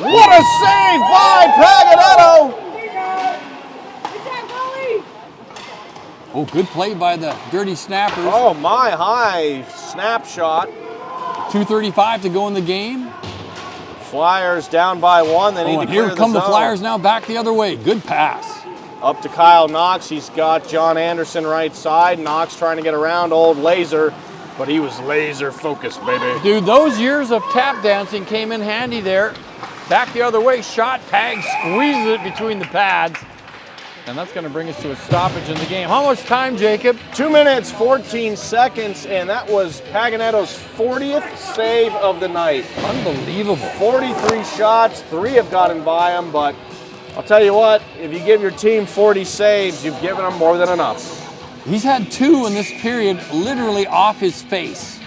A: What a save by Paganetto!
F: Good job, goalie!
B: Oh, good play by the Dirty Snappers.
A: Oh, my high snapshot.
B: 2:35 to go in the game.
A: Flyers down by 1. They need
B: Oh,
A: to
B: and
A: clear
B: here come the
A: zone.
B: Flyers now back the other way. Good pass.
A: Up to Kyle Knox. He's got John Anderson right side. Knox trying to get around old Laser, but he was laser focused, baby.
B: Dude, those years of tap dancing came in handy there. Back the other way, shot, tag, squeezes it between the pads. And that's going to bring us to a stoppage in the game. How much time, Jacob?
A: 2 minutes, 14 seconds, and that was Paganetto's 40th save of the night.
B: Unbelievable.
A: 43 shots, 3 have gotten by him, but I'll tell you what, if you give your team 40 saves, you've given them more than enough.
B: He's had 2 in this period, literally off his face.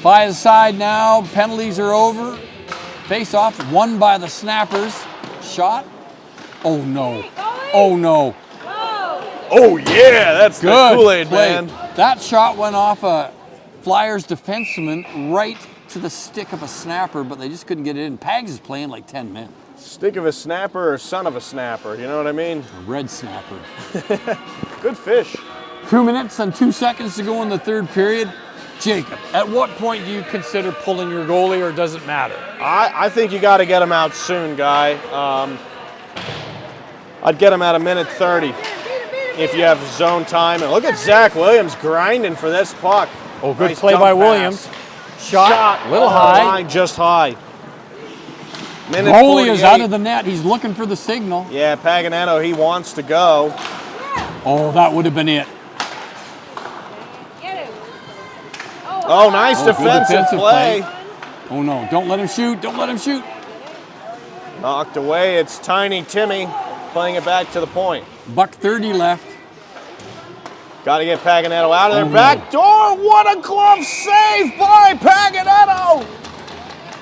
B: By the side now, penalties are over. Face off, won by the Snappers. Shot. Oh no. Oh no.
A: Oh yeah, that's
B: Good
A: the Kool-Aid
B: play.
A: man.
B: That shot went off a Flyers defenseman right to the stick of a snapper, but they just couldn't get it in. Pags is playing like 10 men.
A: Stick of a snapper or son of a snapper, you know what I mean?
B: A red snapper.
A: Good fish.
B: 2 minutes and 2 seconds to go in the third period. Jacob, at what point do you consider pulling your goalie, or does it matter?
A: I think you got to get him out soon, guy. I'd get him at a minute 30 if you have zone time. And look at Zach Williams grinding for this puck.
B: Oh, good
A: Nice
B: play
A: dump
B: by
A: pass.
B: Williams. Shot, little
A: oh,
B: high.
A: line just high. Minute
B: Goalie is
A: 48.
B: out of the net. He's looking for the signal.
A: Yeah, Paganetto, he wants to go.
B: Oh, that would have been it.
F: Get him.
A: Oh, nice
B: Oh, good
A: defensive
B: defensive
A: play.
B: play. Oh no, don't let him shoot. Don't let him shoot.
A: Knocked away. It's Tiny Timmy playing it back to the point.
B: $1.30 left.
A: Got to get Paganetto out of there.
B: Oh,
A: Back door. What a glove save by Paganetto.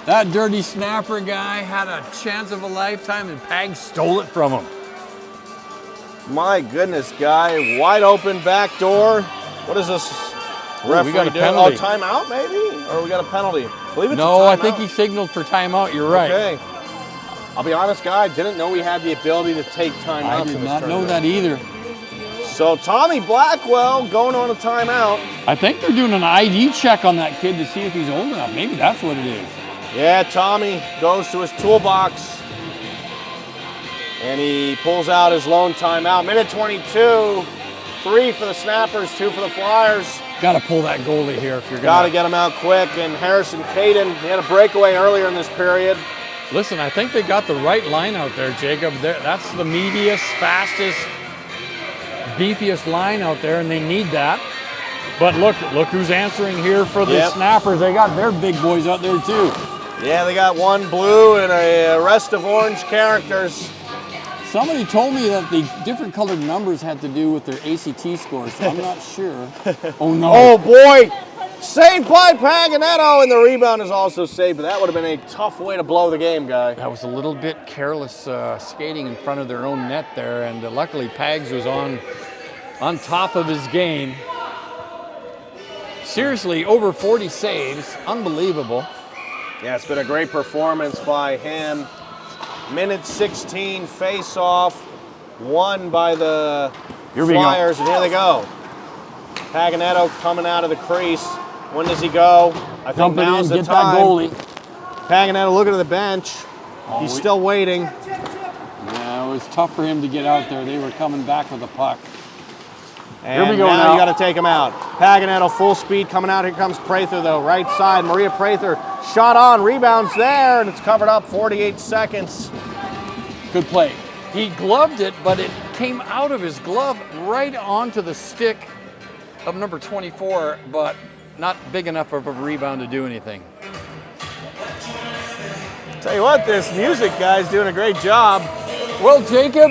B: That dirty snapper guy had a chance of a lifetime, and Pag stole it from him.
A: My goodness, guy. Wide open back door. What is this?
B: Oh, we got a
A: doing?
B: penalty.
A: Oh, timeout maybe? Or we got a penalty? I believe it's a
B: No, I
A: timeout.
B: think he signaled for timeout. You're right.
A: Okay. I'll be honest, guy. I didn't know we had the ability to take timeouts.
B: I
A: in
B: did
A: this
B: not know
A: tournament.
B: that either.
A: So Tommy Blackwell going on a timeout.
B: I think they're doing an ID check on that kid to see if he's old enough. Maybe that's what it is.
A: Yeah, Tommy goes to his toolbox and he pulls out his lone timeout. Minute 22, 3 for the Snappers, 2 for the Flyers.
B: Got to pull that goalie here if you're going
A: Got to get him out quick. And Harrison Caden, he had a breakaway earlier in this period.
B: Listen, I think they got the right line out there, Jacob. That's the meatiest, fastest, beefiest line out there, and they need that. But look who's answering here for the Snappers. They got their big boys out there too.
A: Yeah, they got one blue and a rest of orange characters.
B: Somebody told me that the different colored numbers had to do with their ACT score, so I'm not sure. Oh no.
A: Oh boy, saved by Paganetto, and the rebound is also saved, but that would have been a tough way to blow the game, guy.
B: That was a little bit careless skating in front of their own net there, and luckily Pags was on top of his game. Seriously, over 40 saves, unbelievable.
A: Yeah, it's been a great performance by him. Minute 16 face-off, won by the Flyers, and here they go. Paganetto coming out of the crease. When does he go? I think now's the
B: get
A: time.
B: that goalie.
A: Paganetto looking at the bench. He's still waiting.
B: Yeah, it was tough for him to get out there. They were coming back with the puck.
A: And
B: Here we go
A: now
B: now.
A: you got to take him out. Paganetto full speed coming out. Here comes Prather though, right side. Maria Prather shot on, rebounds there, and it's covered up. 48 seconds.
B: Good play. He gloved it, but it came out of his glove right onto the stick of number 24, but not big enough of a rebound to do anything.
A: Tell you what, this music guy's doing a great job.
B: Well, Jacob,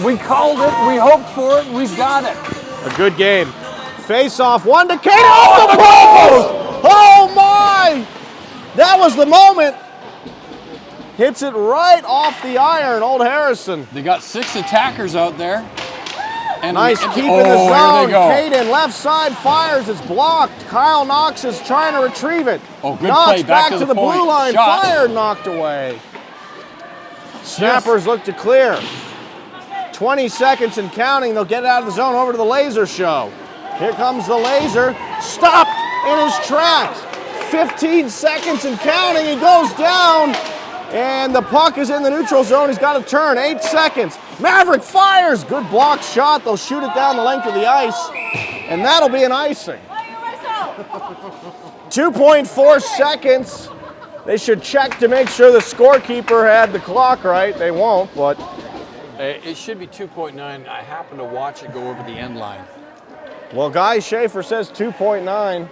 B: we called it, we hoped for it, we've got it.
A: A good game. Face off, one to Cato. Oh, the post! Oh my! That was the moment. Hits it right off the iron, old Harrison.
B: They got 6 attackers out there. And
A: Nice keep in the
B: Here
A: zone.
B: they go.
A: Caden left side fires, it's blocked. Kyle Knox is trying to retrieve it.
B: Oh, good
A: Knox
B: play, back to the
A: the blue
B: point.
A: line,
B: Shot.
A: fired, knocked away. Snappers look to clear. 20 seconds and counting, they'll get it out of the zone over to the laser show. Here comes the laser, stopped in his tracks. 15 seconds and counting, he goes down, and the puck is in the neutral zone. He's got to turn, 8 seconds. Maverick fires, good block shot. They'll shoot it down the length of the ice, and that'll be an icing. 2.4 seconds. They should check to make sure the scorekeeper had the clock right. They won't, but.
B: It should be 2.9. I happened to watch it go over the end line.
A: Well, Guy Schaefer says 2.9.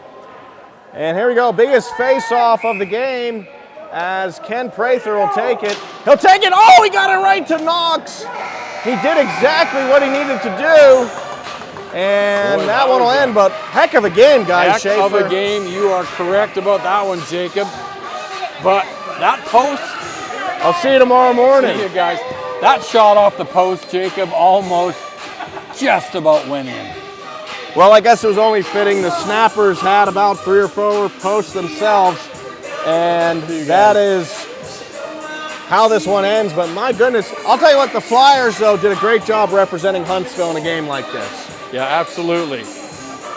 A: And here we go, biggest face-off of the game as Ken Prather will take it. He'll take it, oh, he got it right to Knox. He did exactly what he needed to do. And
B: Boy,
A: that one will end, but heck of a game, Guy Schaefer.
B: Heck of a game, you are correct about that one, Jacob. But that post,
A: I'll see you tomorrow morning.
B: see you guys. That shot off the post, Jacob, almost just about went in.
A: Well, I guess it was only fitting. The Snappers had about 3 or 4 posts themselves. And that is how this one ends. But my goodness, I'll tell you what, the Flyers, though, did a great job representing Huntsville in a game like this.
B: Yeah, absolutely.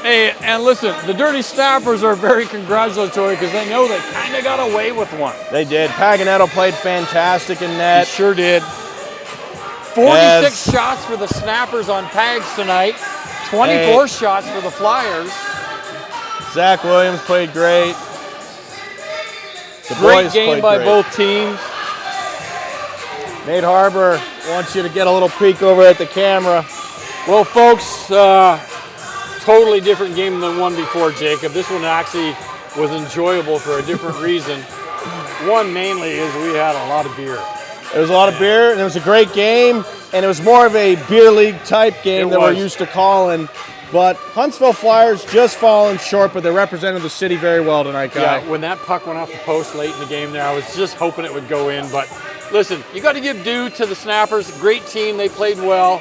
B: Hey, and listen, the Dirty Snappers are very congratulatory because they know they kind of got away with one.
A: They did. Paganetto played fantastic in net.
B: He sure did. 46 shots for the Snappers on Pags tonight. 24 shots for the Flyers.
A: Zach Williams played great. The
B: Great
A: boys
B: game
A: played
B: by
A: great.
B: both teams.
A: Nate Harbor wants you to get a little peek over at the camera.
B: Well, folks, totally different game than the one before, Jacob. This one actually was enjoyable for a different reason. One mainly is we had a lot of beer.
A: There was a lot of beer, and it was a great game, and it was more of a beer league type game that we're used to calling. But Huntsville Flyers just falling short, but they represented the city very well tonight, Guy.
B: Yeah, when that puck went off the post late in the game there, I was just hoping it would go in. But listen, you got to give due to the Snappers. Great team, they played well.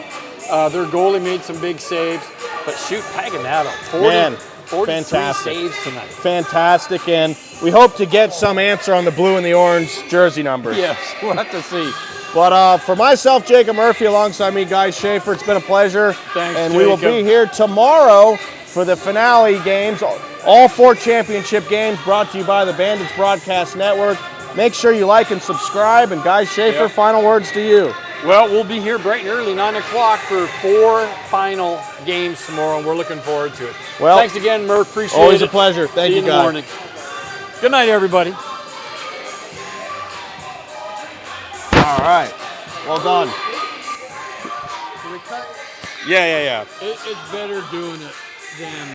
B: Their goalie made some big saves. But shoot, Paganetto, 43
A: fantastic.
B: saves tonight.
A: Fantastic, and we hope to get some answer on the blue and the orange jersey numbers.
B: Yes, we'll have to see.
A: But for myself, Jacob Murphy, alongside me, Guy Schaefer, it's been a pleasure.
B: Thanks,
A: and
B: Jacob.
A: we will be here tomorrow for the finale games, all 4 championship games brought to you by the Bandits Broadcast Network. Make sure you like and subscribe, and Guy Schaefer, final words to you.
B: Well, we'll be here bright and early, 9 o'clock, for 4 final games tomorrow, and we're looking forward to it.
A: Well,
B: thanks again, Murph. Appreciate it.
A: Always a pleasure. Thank you,
B: See you in the morning. Good night, everybody.
A: All right. Well done. Yeah.
B: It's better doing it than...